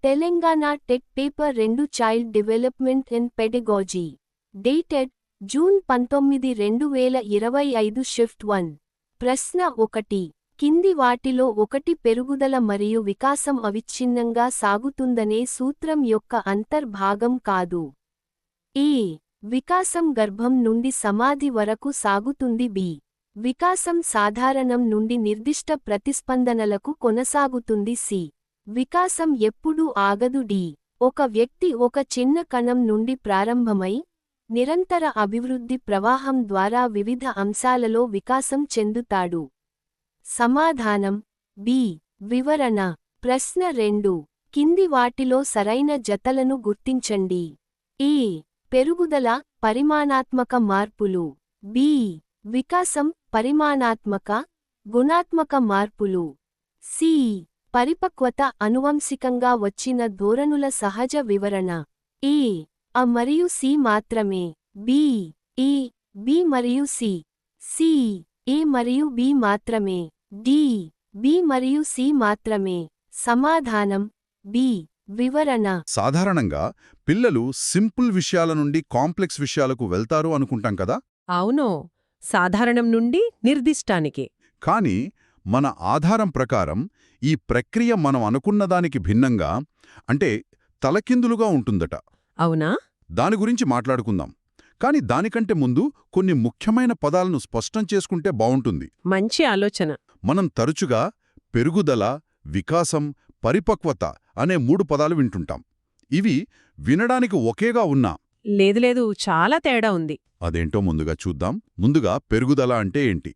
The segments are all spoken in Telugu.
Telangana tech paper 2 child development and pedagogy dated June 19 2025 shift 1 ప్రశ్న 1 కింది వాటిలో ఒకటి పెరుగుదల మరియు వికాసం అవిచ్ఛిన్నంగా సాగుతుందనే సూత్రం యొక్క అంతర్భాగం కాదు. ఏ వికాసం గర్భం నుండి సమాధి వరకు సాగుతుంది. బి వికాసం సాధారణం నుండి నిర్దిష్ట ప్రతిస్పందనలకు కొనసాగుతుంది. సి వికాసం ఎప్పుడూ ఆగదు. డి ఒక వ్యక్తి ఒక చిన్న కణం నుండి ప్రారంభమై నిరంతర అభివృద్ధి ప్రవాహం ద్వారా వివిధ అంశాలలో వికాసం చెందుతాడు. సమాధానం బి వివరణ. ప్రశ్న 2 కింది వాటిలో సరైన జతలను గుర్తించండి. ఏ పెరుగుదల పరిమాణాత్మక మార్పులు. బి వికాసం పరిమాణాత్మక గుణాత్మక మార్పులు. సి పరిపక్వత అనువంశికంగా వచ్చిన ధోరణుల సహజ వివరణ. ఏ అ మరియు సి మాత్రమే. బి ఏ బి మరియు సి. సి ఏ మరియు బి మాత్రమే. డి బి మరియు సి మాత్రమే. సమాధానం బి వివరణ. సాధారణంగా పిల్లలు సింపుల్ విషయాల నుండి కాంప్లెక్స్ విషయాలకు వెళ్తారు అనుకుంటాం కదా. అవునో, సాధారణం నుండి నిర్దిష్టానికి. కాని మన ఆధారం ప్రకారం ఈ ప్రక్రియ మనం అనుకున్నదానికి భిన్నంగా, అంటే తలకిందులుగా ఉంటుందట. అవునా? దాని గురించి మాట్లాడుకుందాం. కాని దానికంటే ముందు కొన్ని ముఖ్యమైన పదాలను స్పష్టం చేసుకుంటే బావుంటుంది. మంచి ఆలోచన. మనం తరచుగా పెరుగుదల, వికాసం, పరిపక్వత అనే 3 పదాలు వింటుంటాం. ఇవి వినడానికి ఒకేగా ఉన్నా లేదు, చాలా తేడా ఉంది. అదేంటో ముందుగా చూద్దాం. ముందుగా పెరుగుదల అంటే ఏంటి?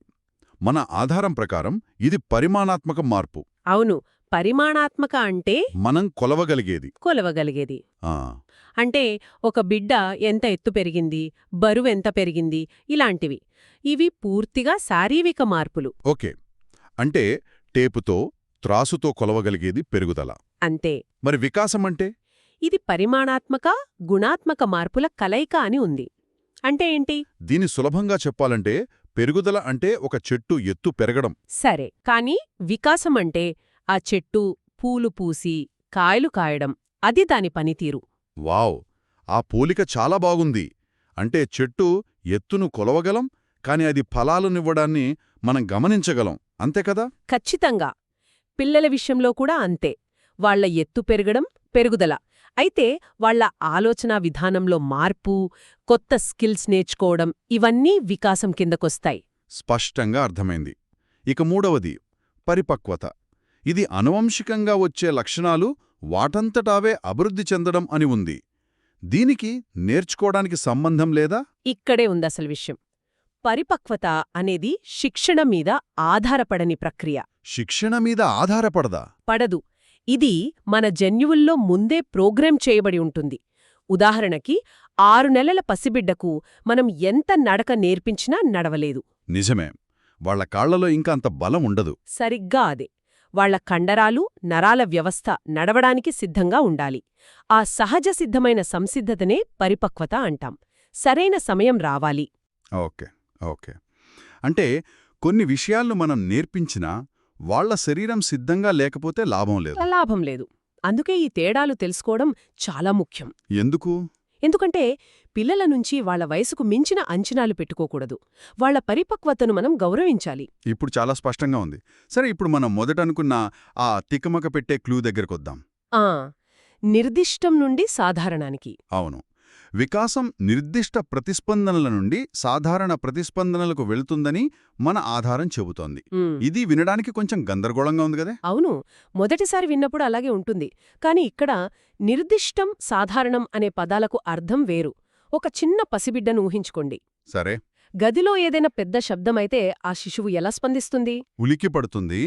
మన ఆధారం ప్రకారం ఇది పరిమాణాత్మక మార్పు. అవును, పరిమాణాత్మక అంటే మనం కొలవగలిగేది. ఆ అంటే ఒక బిడ్డ ఎంత ఎత్తు పెరిగింది, బరువెంత పెరిగింది, ఇలాంటివి. ఇవి పూర్తిగా శారీరక మార్పులు. ఓకే, అంటే టేపుతో, త్రాసుతో కొలవగలిగేది పెరుగుదల. అంతే. మరి వికాసం అంటే? ఇది పరిమాణాత్మక గుణాత్మక మార్పుల కలయిక అని ఉంది. అంటే ఏంటి? దీని సులభంగా చెప్పాలంటే పెరుగుదల అంటే ఒక చెట్టు ఎత్తు పెరగడం. సరే, కానీ వికాసం అంటే ఆ చెట్టు పూలు పూసి కాయలు కాయడం. అది దాని పనితీరు. వావ్, ఆ పోలిక చాలా బాగుంది. అంటే చెట్టు ఎత్తును కొలవగలం, కాని అది ఫలాలనివ్వడాన్ని మనం గమనించగలం. అంతే కదా? ఖచ్చితంగా. పిల్లల విషయంలో కూడా అంతే. వాళ్ల ఎత్తు పెరగడం పెరుగుదల. అయితే వాళ్ల ఆలోచనా విధానంలో మార్పు, కొత్త స్కిల్స్ నేర్చుకోవడం, ఇవన్నీ వికాసం కిందకొస్తాయి. స్పష్టంగా అర్థమైంది. ఇక 3వది పరిపక్వత. ఇది అనువంశికంగా వచ్చే లక్షణాలు వాటంతటావే అభివృద్ధి చెందడం అని ఉంది. దీనికి నేర్చుకోవడానికి సంబంధం లేదా? ఇక్కడే ఉందసలు విషయం. పరిపక్వత అనేది శిక్షణ మీద ఆధారపడని ప్రక్రియ. శిక్షణ మీద ఆధారపడదా? పడదు. ఇది మన జన్యువుల్లో ముందే ప్రోగ్రామ్ చేయబడి ఉంటుంది. ఉదాహరణకి 6 నెలల పసిబిడ్డకు మనం ఎంత నడక నేర్పించినా నడవలేదు. నిజమే, వాళ్ల కాళ్లలో ఇంకా అంత బలం ఉండదు. సరిగ్గా అదే. వాళ్ల కండరాలు, నరాల వ్యవస్థ నడవడానికి సిద్ధంగా ఉండాలి. ఆ సహజ సిద్ధమైన సంసిద్ధతనే పరిపక్వత అంటాం. సరైన సమయం రావాలి. ఓకే. అంటే కొన్ని విషయాలను మనం నేర్పించినా వాళ్ల శరీరం సిద్ధంగా లేకపోతే లాభం లేదు. అందుకే ఈ తేడాలు తెలుసుకోవడం చాలా ముఖ్యం. ఎందుకంటే పిల్లల నుంచి వాళ్ల వయసుకు మించిన అంచనాలు పెట్టుకోకూడదు. వాళ్ల పరిపక్వతను మనం గౌరవించాలి. ఇప్పుడు చాలా స్పష్టంగా ఉంది. సరే, ఇప్పుడు మనం మొదట అనుకున్న ఆ తికమక పెట్టే క్లూ దగ్గరకొద్దాం. నిర్దిష్టం నుండి సాధారణానికి. అవును, వికాసం నిర్దిష్ట ప్రతిస్పందనల నుండి సాధారణ ప్రతిస్పందనలకు వెళుతుందని మన ఆధారం చెబుతోంది. ఇది వినడానికి కొంచెం గందరగోళంగా ఉంది కదా? అవును, మొదటిసారి విన్నప్పుడు అలాగే ఉంటుంది. కాని ఇక్కడ నిర్దిష్టం, సాధారణం అనే పదాలకు అర్థం వేరు. ఒక చిన్న పసిబిడ్డను ఊహించుకోండి. సరే. గదిలో ఏదైనా పెద్ద శబ్దమైతే ఆ శిశువు ఎలా స్పందిస్తుంది? ఉలిక్కిపడుతుంది,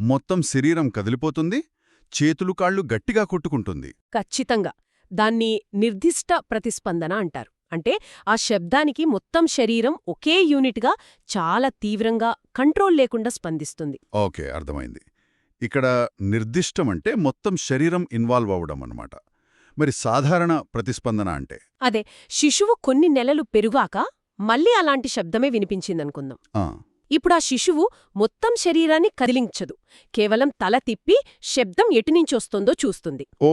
మొత్తం శరీరం కదిలిపోతుంది, చేతులు కాళ్ళు గట్టిగా కొట్టుకుంటుంది. ఖచ్చితంగా. దాన్ని నిర్దిష్ట ప్రతిస్పందన అంటారు. అంటే ఆ శబ్దానికి మొత్తం శరీరం ఒకే యూనిట్గా చాలా తీవ్రంగా కంట్రోల్ లేకుండా స్పందిస్తుంది. ఓకే, అర్థమైంది. ఇక్కడ నిర్దిష్టం అంటే మొత్తం శరీరం ఇన్వాల్వ్ అవ్వడం అన్నమాట. మరి సాధారణ ప్రతిస్పందన అంటే? అదే, శిశువు కొన్ని నెలలు పెరుగాక మళ్ళీ అలాంటి శబ్దమే వినిపించిందనుకుందాం. ఇప్పుడా శిశువు మొత్తం శరీరాన్ని కదిలించదు, కేవలం తల తిప్పి శబ్దం ఎటునించొస్తుందో చూస్తుంది. ఓ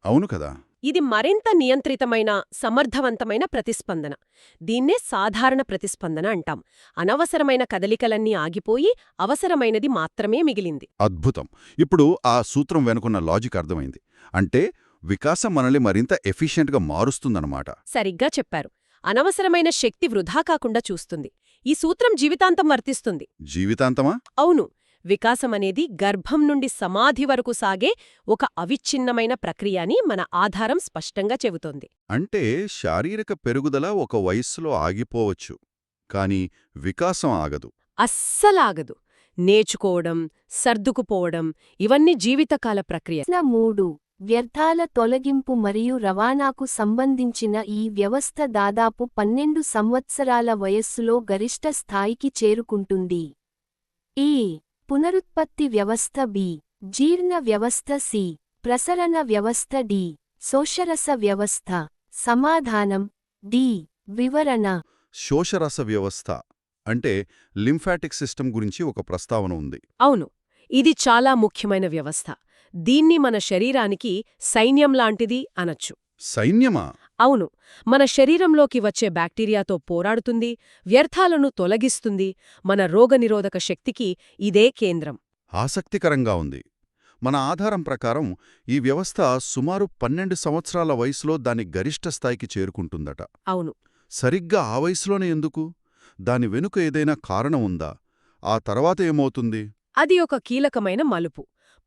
అవును కదా. ఇది మరింత నియంత్రితమైన, సమర్థవంతమైన ప్రతిస్పందన. దీన్నే సాధారణ ప్రతిస్పందన అంటాం. అనవసరమైన కదలికలన్నీ ఆగిపోయి అవసరమైనది మాత్రమే మిగిలింది. అద్భుతం. ఇప్పుడు ఆ సూత్రం వెనుకున్న లాజిక్ అర్థమైంది. అంటే వికాసం మనల్ని మరింత ఎఫిషియెంట్గా మారుస్తుందన్నమాట. సరిగ్గా చెప్పారు. అనవసరమైన శక్తి వృధా కాకుండా చూస్తుంది. ఈ సూత్రం జీవితాంతం వర్తిస్తుంది. జీవితాంతమా? అవును. వికాసమనేది గర్భం నుండి సమాధి వరకు సాగే ఒక అవిచ్ఛిన్నమైన ప్రక్రియ అని మన ఆధారం స్పష్టంగా చెబుతోంది. అంటే శారీరక పెరుగుదల ఒక వయస్సులో ఆగిపోవచ్చు, కానీ వికాసం ఆగదు. అస్సలాగదు. నేర్చుకోవడం, సర్దుకుపోవడం ఇవన్నీ జీవితకాల ప్రక్రియ. ప్రశ్న 3. వ్యర్థాల తొలగింపు మరియు రవాణాకు సంబంధించిన ఈ వ్యవస్థ దాదాపు 12 సంవత్సరాల వయస్సులో గరిష్ట స్థాయికి చేరుకుంటుంది. ఏ. పునరుత్పత్తి వ్యవస్థ బి. జీర్ణ వ్యవస్థ సి. ప్రసరణ వ్యవస్థ డి. శోషరస వ్యవస్థ. సమాధానం డి. వివరణ. శోషరస వ్యవస్థ అంటే లింఫాటిక్ సిస్టమ్ గురించి ఒక ప్రస్తావన ఉంది. అవును. ఇది చాలా ముఖ్యమైన వ్యవస్థ. దీన్ని మన శరీరానికి సైన్యంలాంటిది అనొచ్చు. సైన్యమా? అవును. మన శరీరంలోకి వచ్చే బ్యాక్టీరియాతో పోరాడుతుంది, వ్యర్థాలను తొలగిస్తుంది. మన రోగనిరోధక శక్తికి ఇదే కేంద్రం. ఆసక్తికరంగా ఉంది. మన ఆధారం ప్రకారం ఈ వ్యవస్థ సుమారు 12 సంవత్సరాల వయసులో దాని గరిష్ట స్థాయికి చేరుకుంటుందట. అవును. సరిగ్గా ఆ వయసులోనే ఎందుకు? దాని వెనుక ఏదైనా కారణం ఉందా? ఆ తర్వాత ఏమవుతుంది? అది ఒక కీలకమైన మలుపు.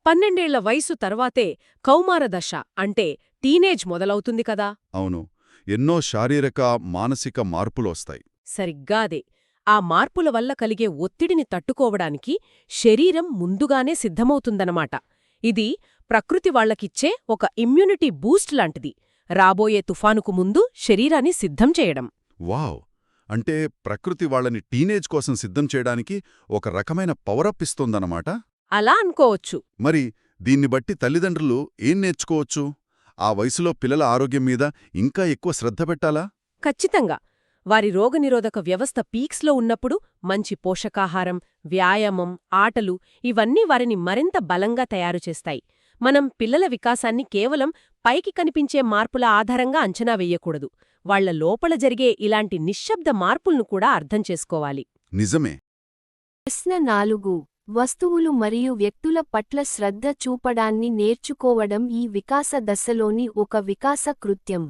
12 ఏళ్ల వయసు తర్వాతే కౌమార దశ అంటే టీనేజ్ మొదలవుతుంది కదా. అవును. ఎన్నో శారీరక, మానసిక మార్పులొస్తాయి. సరిగ్గా అదే. ఆ మార్పుల వల్ల కలిగే ఒత్తిడిని తట్టుకోవడానికి శరీరం ముందుగానే సిద్ధమవుతుందన్నమాట. ఇది ప్రకృతి వాళ్లకిచ్చే ఒక ఇమ్యూనిటీ బూస్ట్ లాంటిది. రాబోయే తుఫానుకు ముందు శరీరాన్ని సిద్ధం చేయడం. వావ్! అంటే ప్రకృతి వాళ్ళని టీనేజ్ కోసం సిద్ధం చేయడానికి ఒక రకమైన పవరప్ ఇస్తోందన్నమాట. అలా అనుకోవచ్చు. మరి దీన్ని బట్టి తల్లిదండ్రులు ఏం నేర్చుకోవచ్చు? ఆ వయసులో పిల్లల ఆరోగ్యం మీద ఇంకా ఎక్కువ శ్రద్ధ పెట్టాలా? ఖచ్చితంగా. వారి రోగనిరోధక వ్యవస్థ పీక్స్లో ఉన్నప్పుడు మంచి పోషకాహారం, వ్యాయామం, ఆటలు ఇవన్నీ వారిని మరింత బలంగా తయారుచేస్తాయి. మనం పిల్లల వికాసాన్ని కేవలం పైకి కనిపించే మార్పుల ఆధారంగా అంచనా వెయ్యకూడదు. వాళ్ల లోపల జరిగే ఇలాంటి నిశ్శబ్ద మార్పుల్ను కూడా అర్థం చేసుకోవాలి. నిజమే. ప్రశ్న 4. వస్తువులు మరియు వ్యక్తుల పట్ల శ్రద్ధ చూపడాన్ని నేర్చుకోవడం ఈ వికాస దశలోని ఒక వికాస కృత్యం.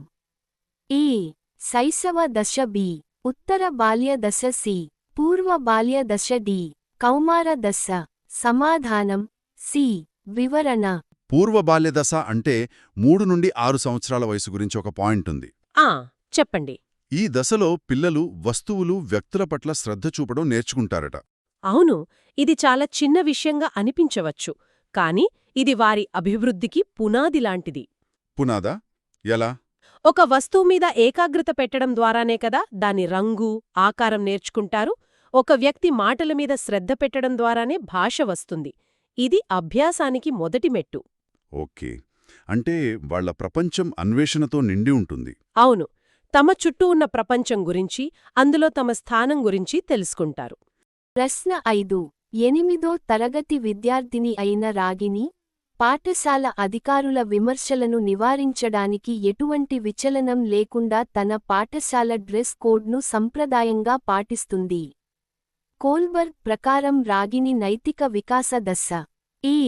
ఏ. శైశవ దశ బి. ఉత్తర బాల్య దశ సి. పూర్వ బాల్య దశ డి. కౌమార దశ. సమాధానం సి. వివరణ. పూర్వ బాల్యదశ అంటే 3 నుండి 6 సంవత్సరాల వయసు గురించి ఒక పాయింట్ ఉంది. చెప్పండి. ఈ దశలో పిల్లలు వస్తువులు, వ్యక్తుల పట్ల శ్రద్ధ చూపడం నేర్చుకుంటారట. అవును. ఇది చాలా చిన్న విషయంగా అనిపించవచ్చు, కాని ఇది వారి అభివృద్ధికి పునాదిలాంటిది. పునాదా? ఎలా? ఒక వస్తువు మీద ఏకాగ్రత పెట్టడం ద్వారానే కదా దాని రంగు, ఆకారం నేర్చుకుంటారు. ఒక వ్యక్తి మాటల మీద శ్రద్ధ పెట్టడం ద్వారానే భాష వస్తుంది. ఇది అభ్యాసానికి మొదటి మెట్టు. ఓకే. అంటే వాళ్ల ప్రపంచం అన్వేషణతో నిండి ఉంటుంది. అవును. తమ చుట్టూ ఉన్న ప్రపంచం గురించి, అందులో తమ స్థానం గురించి తెలుసుకుంటారు. ప్రశ్న 5. 8వ తరగతి విద్యార్థిని అయిన రాగిణి, పాఠశాల అధికారుల విమర్శలను నివారించడానికి ఎటువంటి విచలనం లేకుండా తన పాఠశాల డ్రెస్ కోడ్ను సంప్రదాయంగా పాటిస్తుంది. కోల్బర్గ్ ప్రకారం రాగిణి నైతిక వికాస దశ. ఏ.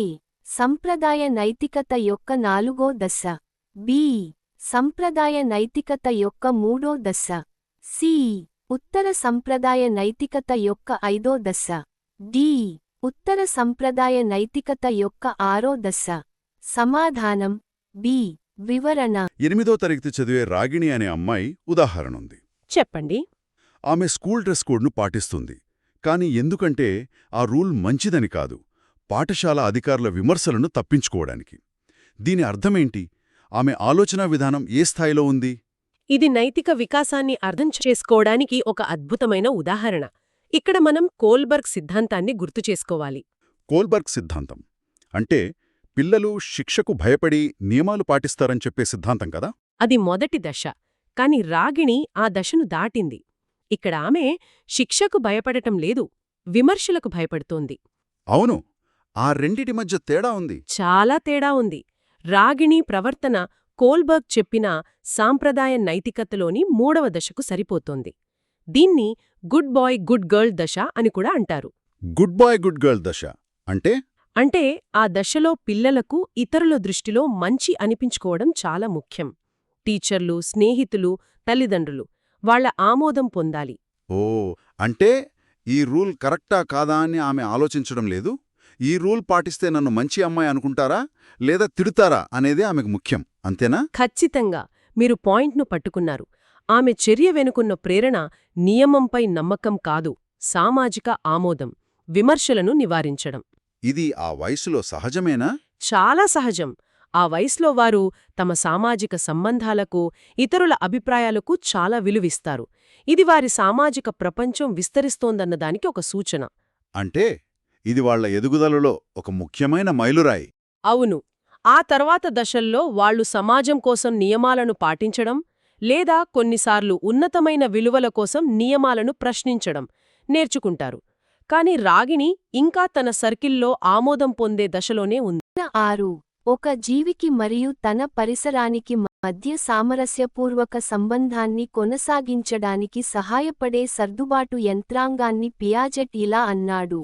సంప్రదాయ నైతికత యొక్క 4వ దశ. బి. సంప్రదాయ నైతికత యొక్క 3వ దశ. సి. ఉత్తర సంప్రదాయ నైతికత యొక్క 5వ దశ. డి. ఉత్తర సంప్రదాయ నైతికత యొక్క 6వ దశ. సమాధానం బి. వివరణ. 8వ తరగతి చదివే రాగిణి అనే అమ్మాయి ఉదాహరణుంది. చెప్పండి. ఆమె స్కూల్ డ్రెస్ కోడ్ను పాటిస్తుంది. కాని ఎందుకంటే ఆ రూల్ మంచిదని కాదు, పాఠశాల అధికారుల విమర్శలను తప్పించుకోవడానికి. దీని అర్థమేంటి? ఆమె ఆలోచనా విధానం ఏ స్థాయిలో ఉంది? ఇది నైతిక వికాసాన్ని అర్థం చేసుకోవడానికి ఒక అద్భుతమైన ఉదాహరణ. ఇక్కడ మనం కోల్బర్గ్ సిద్ధాంతాన్ని గుర్తుచేసుకోవాలి. కోల్బర్గ్ సిద్ధాంతం అంటే పిల్లలు శిక్షకు భయపడి నియమాలు పాటిస్తారని చెప్పే సిద్ధాంతం కదా? అది మొదటి దశ. కాని రాగిణి ఆ దశను దాటింది. ఇక్కడ ఆమె శిక్షకు భయపడటం లేదు, విమర్శలకు భయపడుతోంది. అవును, ఆ రెండిటి మధ్య తేడా ఉంది. చాలా తేడా ఉంది. రాగిణి ప్రవర్తన కోల్బర్గ్ చెప్పిన సాంప్రదాయ నైతికతలోని 3వ దశకు సరిపోతోంది. దీన్ని గుడ్ బాయ్ గుడ్ గర్ల్ దశ అని కూడా అంటారు. గుడ్ బాయ్ గుడ్ గర్ల్ దశ అంటే అంటే ఆ దశలో పిల్లలకు ఇతరుల దృష్టిలో మంచి అనిపించుకోవడం చాలా ముఖ్యం. టీచర్లు, స్నేహితులు, తల్లిదండ్రులు వాళ్ల ఆమోదం పొందాలి. ఓ, అంటే ఈ రూల్ కరెక్టా కాదా అని ఆమె ఆలోచించడం లేదు. ఈ రూల్ పాటిస్తే నన్ను మంచి అమ్మాయి అనుకుంటారా లేదా తిడుతారా అనేది ఆమెకు ముఖ్యం, అంతేనా? ఖచ్చితంగా మీరు పాయింట్ను పట్టుకున్నారు. ఆమె చర్య వెనుకున్న ప్రేరణ నియమంపై నమ్మకం కాదు, సామాజిక ఆమోదం, విమర్శలను నివారించడం. ఇది ఆ వయసులో సహజమేనా? చాలా సహజం. ఆ వయసులో వారు తమ సామాజిక సంబంధాలకు, ఇతరుల అభిప్రాయాలకు చాలా విలువిస్తారు. ఇది వారి సామాజిక ప్రపంచం విస్తరిస్తోందన్నదానికి ఒక సూచన. అంటే ఇది వాళ్ల ఎదుగుదలలో ఒక ముఖ్యమైన మైలురాయి. అవును. ఆ తర్వాత దశల్లో వాళ్లు సమాజం కోసం నియమాలను పాటించడం, లేదా కొన్నిసార్లు ఉన్నతమైన విలువల కోసం నియమాలను ప్రశ్నించడం నేర్చుకుంటారు. కాని రాగిణి ఇంకా తన సర్కిల్లో ఆమోదం పొందే దశలోనే ఉంది. 6. ఒక జీవికి మరియు తన పరిసరానికి మధ్య సామరస్యపూర్వక సంబంధాన్ని కొనసాగించడానికి సహాయపడే సర్దుబాటు యంత్రాంగాన్ని పియాజెట్ ఇలా అన్నాడు.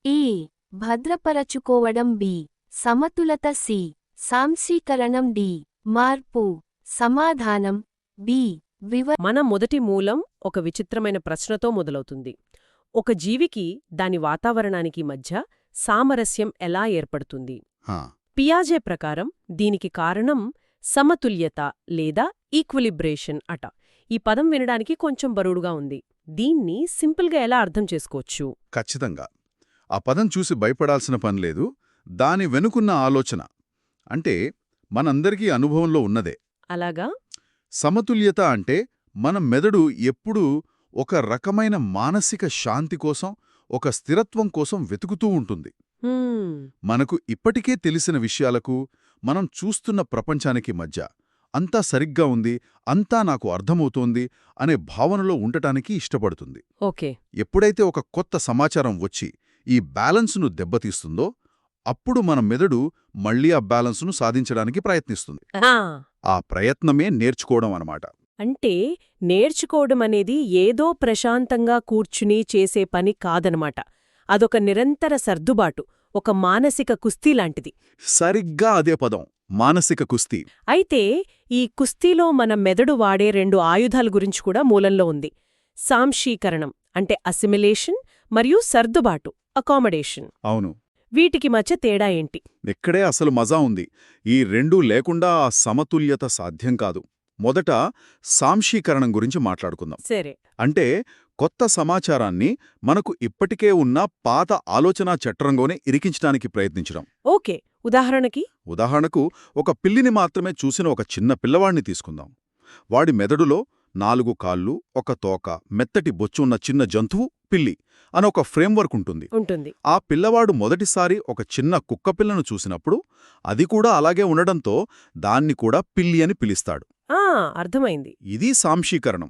ఈ భద్రపరచుకోవడం బి. సమతులత సి. సాంశీకరణం డి. మార్పు సమాధానం బి. మన మొదటి మూలం ఒక విచిత్రమైన ప్రశ్నతో మొదలవుతుంది. ఒక జీవికి దాని వాతావరణానికి మధ్య సామరస్యం ఎలా ఏర్పడుతుంది? పియాజే ప్రకారం దీనికి కారణం సమతుల్యత లేదా ఈక్విలిబ్రేషన్ అట. ఈ పదం వినడానికి కొంచెం బరువుగా ఉంది. దీన్ని సింపుల్గా ఎలా అర్థం చేసుకోవచ్చు? ఖచ్చితంగా. ఆ పదం చూసి భయపడాల్సిన పనిలేదు. దాని వెనుకున్న ఆలోచన అంటే మనందరికీ అనుభవంలో ఉన్నదే. అలాగా? సమతుల్యత అంటే మన మెదడు ఎప్పుడూ ఒక రకమైన మానసిక శాంతి కోసం, ఒక స్థిరత్వం కోసం వెతుకుతూ ఉంటుంది. మనకు ఇప్పటికే తెలిసిన విషయాలకు, మనం చూస్తున్న ప్రపంచానికి మధ్య అంతా సరిగ్గా ఉంది, అంతా నాకు అర్థమవుతోంది అనే భావనలో ఉండటానికి ఇష్టపడుతుంది. ఓకే. ఎప్పుడైతే ఒక కొత్త సమాచారం వచ్చి ఈ బ్యాలెన్సును దెబ్బతీస్తుందో అప్పుడు మన మెదడు మళ్లీ ఆ బ్యాలెన్సును సాధించడానికి ప్రయత్నిస్తుంది. ఆ ప్రయత్నమే నేర్చుకోవడం అన్నమాట. అంటే నేర్చుకోవడమనేది ఏదో ప్రశాంతంగా కూర్చుని చేసే పని కాదనమాట. అదొక నిరంతర సర్దుబాటు, ఒక మానసిక కుస్తీలాంటిది. సరిగ్గా అదే పదం, మానసిక కుస్తీ. అయితే ఈ కుస్తీలో మన మెదడు వాడే 2 ఆయుధాల గురించి కూడా మూలంలో ఉంది. సాంశీకరణం అంటే అసిమిలేషన్ మరియు సర్దుబాటు అకామడేషన్. అవును. వీటికి మధ్య తేడా ఏంటి? ఇక్కడే అసలు మజా ఉంది. ఈ రెండూ లేకుండా ఆ సమతుల్యత సాధ్యం కాదు. మొదట సాంశీకరణం గురించి మాట్లాడుకుందాం. సరే. అంటే కొత్త సమాచారాన్ని మనకు ఇప్పటికే ఉన్న పాత ఆలోచనా చట్రంలోనే ఇరికించడానికి ప్రయత్నించడం. ఓకే. ఉదాహరణకు ఒక పిల్లిని మాత్రమే చూసిన ఒక చిన్న పిల్లవాణ్ణి తీసుకుందాం. వాడి మెదడులో 4 కాళ్ళు, ఒక తోక, మెత్తటి బొచ్చున్న చిన్న జంతువు పిల్లి అని ఒక ఫ్రేమ్వర్క్ ఉంటుంది. ఆ పిల్లవాడు మొదటిసారి ఒక చిన్న కుక్కపిల్లను చూసినప్పుడు అది కూడా అలాగే ఉండడంతో దాన్ని కూడా పిల్లి అని పిలుస్తాడు. అర్థమైంది. ఇది సాంశీకరణం.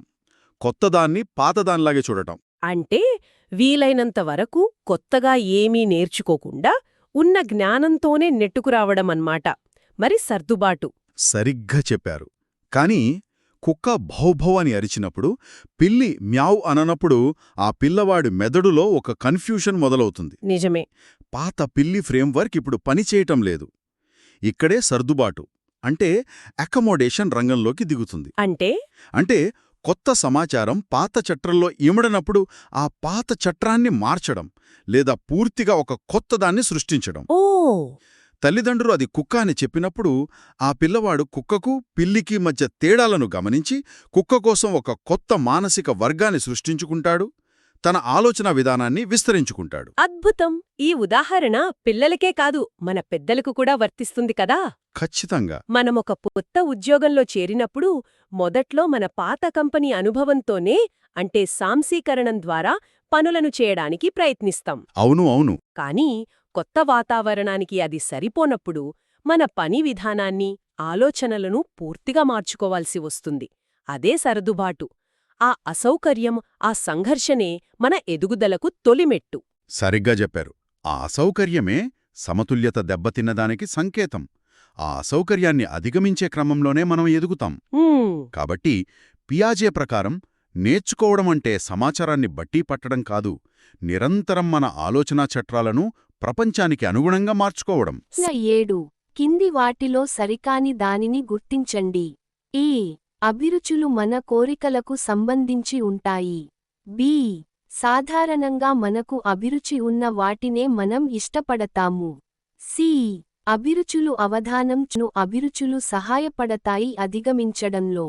కొత్తదాన్ని పాతదానిలాగే చూడటం. అంటే వీలైనంత వరకు కొత్తగా ఏమీ నేర్చుకోకుండా ఉన్న జ్ఞానంతోనే నెట్టుకురావడమన్మాట. మరి సర్దుబాటు. సరిగ్గా చెప్పారు. కాని కుక్క భౌభౌ అని అరిచినప్పుడు, పిల్లి మ్యావ్ అననప్పుడు ఆ పిల్లవాడి మెదడులో ఒక కన్ఫ్యూషన్ మొదలవుతుంది. నిజమే. పాత పిల్లి ఫ్రేమ్వర్క్ ఇప్పుడు పనిచేయటం లేదు. ఇక్కడే సర్దుబాటు అంటే అకమోడేషన్ రంగంలోకి దిగుతుంది. అంటే కొత్త సమాచారం పాత చట్రంలో ఇమడనప్పుడు ఆ పాత చట్రాన్ని మార్చడం లేదా పూర్తిగా ఒక కొత్తదాన్ని సృష్టించడం. తల్లిదండ్రులు అది కుక్క అని చెప్పినప్పుడు ఆ పిల్లవాడు కుక్కకు పిల్లికి మధ్య తేడాలను గమనించి కుక్క కోసం ఒక కొత్త మానసిక వర్గాన్ని సృష్టించుకుంటాడు, తన ఆలోచన విధానాన్ని విస్తరించుకుంటాడు. అద్భుతం. ఈ ఉదాహరణ పిల్లలకే కాదు మన పెద్దలకు కూడా వర్తిస్తుంది కదా. ఖచ్చితంగా. మనమొక కొత్త ఉద్యోగంలో చేరినప్పుడు మొదట్లో మన పాత కంపెనీ అనుభవంతోనే అంటే సాంశీకరణం ద్వారా పనులను చేయడానికి ప్రయత్నిస్తాం. అవును. కానీ కొత్త వాతావరణానికి అది సరిపోనప్పుడు మన పని విధానాన్ని, ఆలోచనలను పూర్తిగా మార్చుకోవాల్సి వస్తుంది. అదే సర్దుబాటు. ఆ అసౌకర్యం, ఆ సంఘర్షణే మన ఎదుగుదలకు తొలిమెట్టు. సరిగ్గా చెప్పారు. ఆ అసౌకర్యమే సమతుల్యత దెబ్బతిన్నదానికి సంకేతం. ఆ అసౌకర్యాన్ని అధిగమించే క్రమంలోనే మనం ఎదుగుతాం. హ్మ్, కాబట్టి పియాజే ప్రకారం నేర్చుకోవడమంటే సమాచారాన్ని బట్టి పట్టడం కాదు, నిరంతరం మన ఆలోచనా చట్రాలను ప్రపంచానికి అనుగుణంగా మార్చుకోవడం. ప్రశ్న 7 కింది వాటిలో సరికాని దానిని గుర్తించండి. ఏ అభిరుచులు మన కోరికలకు సంబంధించి ఉంటాయి. బి సాధారణంగా మనకు అభిరుచి ఉన్న వాటినే మనం ఇష్టపడతాము. సి అభిరుచులు అభిరుచులు సహాయపడతాయి అధిగమించడంలో.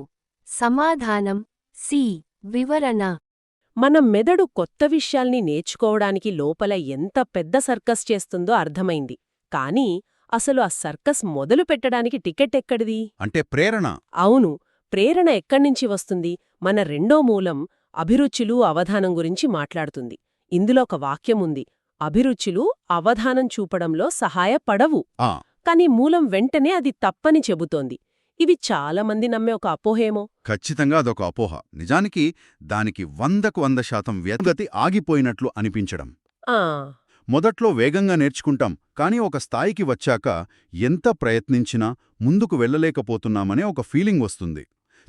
సమాధానం సి వివరణ. మన మెదడు కొత్త విషయాల్ని నేర్చుకోవడానికి లోపల ఎంత పెద్ద సర్కస్ చేస్తుందో అర్థమైంది. కానీ అసలు ఆ సర్కస్ మొదలు పెట్టడానికి టికెట్ ఎక్కడిది? అంటే ప్రేరణ. అవును, ప్రేరణ ఎక్కడ్నించి వస్తుంది? మన రెండో మూలం అభిరుచులు, అవధానం గురించి మాట్లాడుతుంది. ఇందులో ఒక వాక్యముంది: అభిరుచులు అవధానం చూపడంలో సహాయపడవు. ఆ కాని మూలం వెంటనే అది తప్పని చెబుతోంది. ఇవి చాలామంది నమ్మే ఒక అపోహేమో. ఖచ్చితంగా అదొక అపోహ. నిజానికి దానికి 100కు 100% వ్యగతి ఆగిపోయినట్లు అనిపించడం. ఆ మొదట్లో వేగంగా నేర్చుకుంటాం, కానీ ఒక స్థాయికి వచ్చాక ఎంత ప్రయత్నించినా ముందుకు వెళ్ళలేకపోతున్నామనే ఒక ఫీలింగ్ వస్తుంది.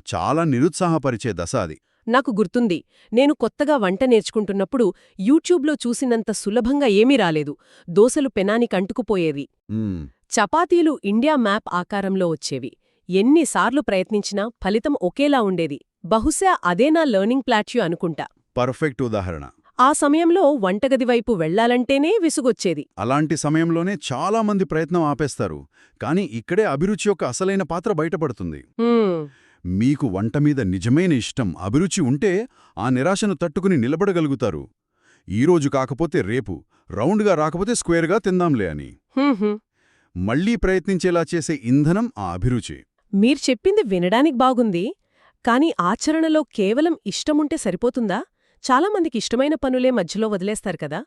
చాలా నిరుత్సాహపరిచే దశ అది. నాకు గుర్తుంది, నేను కొత్తగా వంట నేర్చుకుంటున్నప్పుడు యూట్యూబ్లో చూసినంత సులభంగా ఏమీ రాలేదు. దోసలు పెనానికి అంటుకుపోయేవి. మ్మ్. చపాతీలు ఇండియా మ్యాప్ ఆకారంలో వచ్చేవి. ఎన్నిసార్లు ప్రయత్నించినా ఫలితం ఒకేలా ఉండేది. బహుశా అదే నా లెర్నింగ్ ప్లాట్యూ అనుకుంటా. పర్ఫెక్ట్ ఉదాహరణ. ఆ సమయంలో వంటగది వైపు వెళ్లాలంటేనే విసుగొచ్చేది. అలాంటి సమయంలోనే చాలామంది ప్రయత్నం ఆపేస్తారు. కానీ ఇక్కడే అభిరుచి యొక్క అసలైన పాత్ర బయటపడుతుంది. హ్మ్, మీకు వంట మీద నిజమైన ఇష్టం, అభిరుచి ఉంటే ఆ నిరాశను తట్టుకుని నిలబడగలుగుతారు. ఈరోజు కాకపోతే రేపు, రౌండ్గా రాకపోతే స్క్వేర్గా తిందాంలే అని. హుహు. మళ్లీ ప్రయత్నించేలా చేసే ఇంధనం ఆ అభిరుచి. మీరు చెప్పింది వినడానికి బాగుంది, కాని ఆచరణలో కేవలం ఇష్టముంటే సరిపోతుందా? చాలామందికి ఇష్టమైన పనులే మధ్యలో వదిలేస్తారు కదా.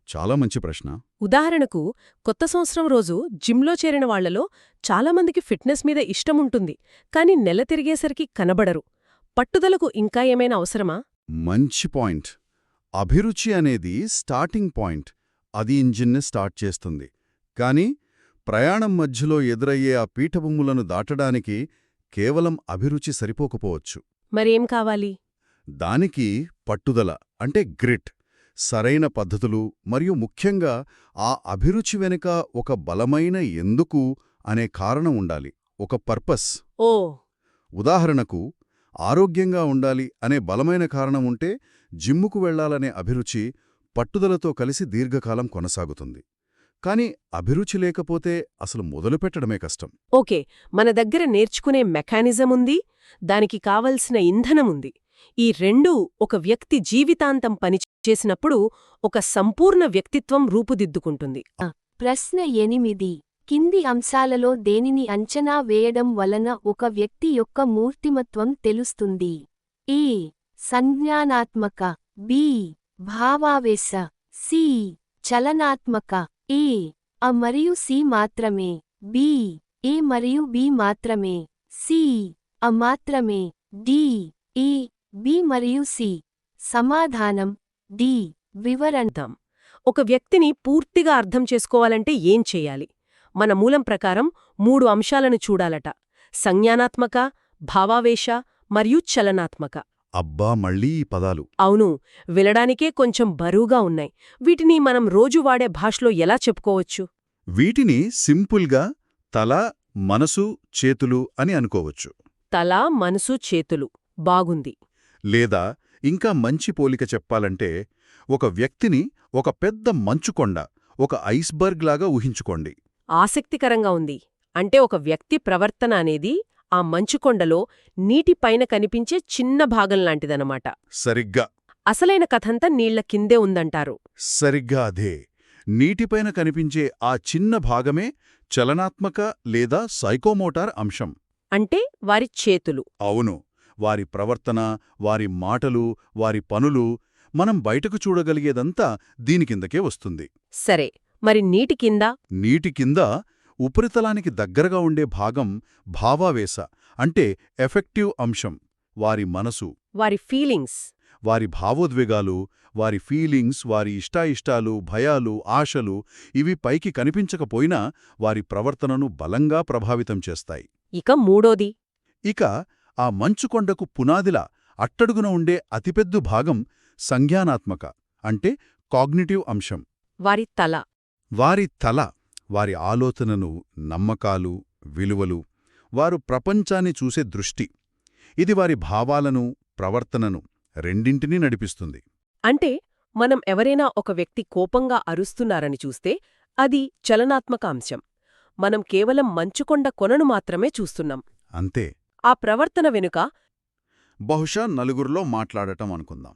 చాలా మంచి ప్రశ్న. ఉదాహరణకు, కొత్త సంవత్సరం రోజు జిమ్లో చేరిన వాళ్లలో చాలామందికి ఫిట్నెస్ మీద ఇష్టముంటుంది, కాని నెల తిరిగేసరికి కనబడరు. పట్టుదలకు ఇంకా ఏమైనా అవసరమా? మంచి పాయింట్. అభిరుచి అనేది స్టార్టింగ్ పాయింట్. అది ఇంజిన్ని స్టార్ట్ చేస్తుంది. కానీ ప్రయాణం మధ్యలో ఎదురయ్యే ఆ పీఠభూములను దాటడానికి కేవలం అభిరుచి సరిపోకపోవచ్చు. మరేం కావాలి? దానికి పట్టుదల, అంటే గ్రిట్, సరైన పద్ధతులు మరియు ముఖ్యంగా ఆ అభిరుచి వెనుక ఒక బలమైన ఎందుకు అనే కారణం ఉండాలి, ఒక పర్పస్. ఓ ఉదాహరణకు, ఆరోగ్యంగా ఉండాలి అనే బలమైన కారణం ఉంటే జిమ్ముకు వెళ్లాలనే అభిరుచి పట్టుదలతో కలిసి దీర్ఘకాలం కొనసాగుతుంది. కాని అభిరుచి లేకపోతే అసలు మొదలుపెట్టడమే కష్టం. ఓకే, మన దగ్గర నేర్చుకునే మెకానిజం ఉంది, దానికి కావలసిన ఇంధనముంది. ఈ రెండూ ఒక వ్యక్తి జీవితాంతం పనిచేసినప్పుడు ఒక సంపూర్ణ వ్యక్తిత్వం రూపుదిద్దుకుంటుంది. ప్రశ్న 8 కింది అంశాలలో దేనిని అంచనా వేయడం వలన ఒక వ్యక్తి యొక్క మూర్తిమత్వం తెలుస్తుంది? ఏ సంజ్ఞానాత్మక, బి భావావేశ, సి చలనాత్మక. ఏ అ మరియు సి మాత్రమే, బి ఏ మరియు బి మాత్రమే, సి అ మాత్రమే, డి ఏ బి మరియు సి. సమాధానం డి వివరణ. ఒక వ్యక్తిని పూర్తిగా అర్థం చేసుకోవాలంటే ఏం చెయ్యాలి? మన మూలం ప్రకారం 3 అంశాలను చూడాలట: సంజ్ఞానాత్మక, భావావేశ మరియు చలనాత్మక. అబ్బా, మళ్ళీ ఈ పదాలు. అవును, వినడానికే కొంచెం బరువుగా ఉన్నాయి. వీటిని మనం రోజు వాడే భాషలో ఎలా చెప్పుకోవచ్చు? వీటిని సింపుల్గా తల, మనసు, చేతులు అని అనుకోవచ్చు. తల, మనసు, చేతులు. బాగుంది. లేదా ఇంకా మంచి పోలిక చెప్పాలంటే, ఒక వ్యక్తిని ఒక పెద్ద మంచుకొండ, ఒక ఐస్బర్గ్ లాగా ఊహించుకోండి. ఆసక్తికరంగా ఉంది. అంటే ఒక వ్యక్తి ప్రవర్తన అనేది ఆ మంచుకొండలో నీటిపైన కనిపించే చిన్న భాగంలాంటిదనమాట. సరిగ్గా. అసలైన కథంతా నీళ్ల కిందే ఉందంటారు. సరిగ్గా అదే. నీటిపైన కనిపించే ఆ చిన్న భాగమే చలనాత్మక లేదా సైకోమోటార్ అంశం. అంటే వారి చేతులు. అవును, వారి ప్రవర్తన, వారి మాటలు, వారి పనులు, మనం బయటకు చూడగలిగేదంతా దీని కిందకే వస్తుంది. సరే, మరి నీటి కింద? నీటి కింద ఉపరితలానికి దగ్గరగా ఉండే భాగం భావావేశ, అంటే ఎఫెక్టివ్ అంశం. వారి మనసు, వారి ఫీలింగ్స్. వారి భావోద్వేగాలు, వారి ఫీలింగ్స్, వారి ఇష్టాయిష్టాలు, భయాలు, ఆశలు ఇవి పైకి కనిపించకపోయినా వారి ప్రవర్తనను బలంగా ప్రభావితం చేస్తాయి. ఇక మూడోది. ఇక ఆ మంచుకొండకు పునాదిలా అట్టడుగున ఉండే అతిపెద్ద భాగం సంజ్ఞానాత్మక అంటే కాగ్నిటివ్ అంశం. వారి తల. వారి తల, వారి ఆలోచనలు, నమ్మకాలు, విలువలు, వారు ప్రపంచాన్ని చూసే దృష్టి. ఇది వారి భావాలను, ప్రవర్తనను రెండింటినీ నడిపిస్తుంది. అంటే మనం ఎవరైనా ఒక వ్యక్తి కోపంగా అరుస్తున్నారని చూస్తే అది చలనాత్మక అంశం. మనం కేవలం మంచుకొండ కొనను మాత్రమే చూస్తున్నాం. అంతే. ఆ ప్రవర్తన వెనుక బహుశా నలుగురిలో మాట్లాడటం అనుకుందాం.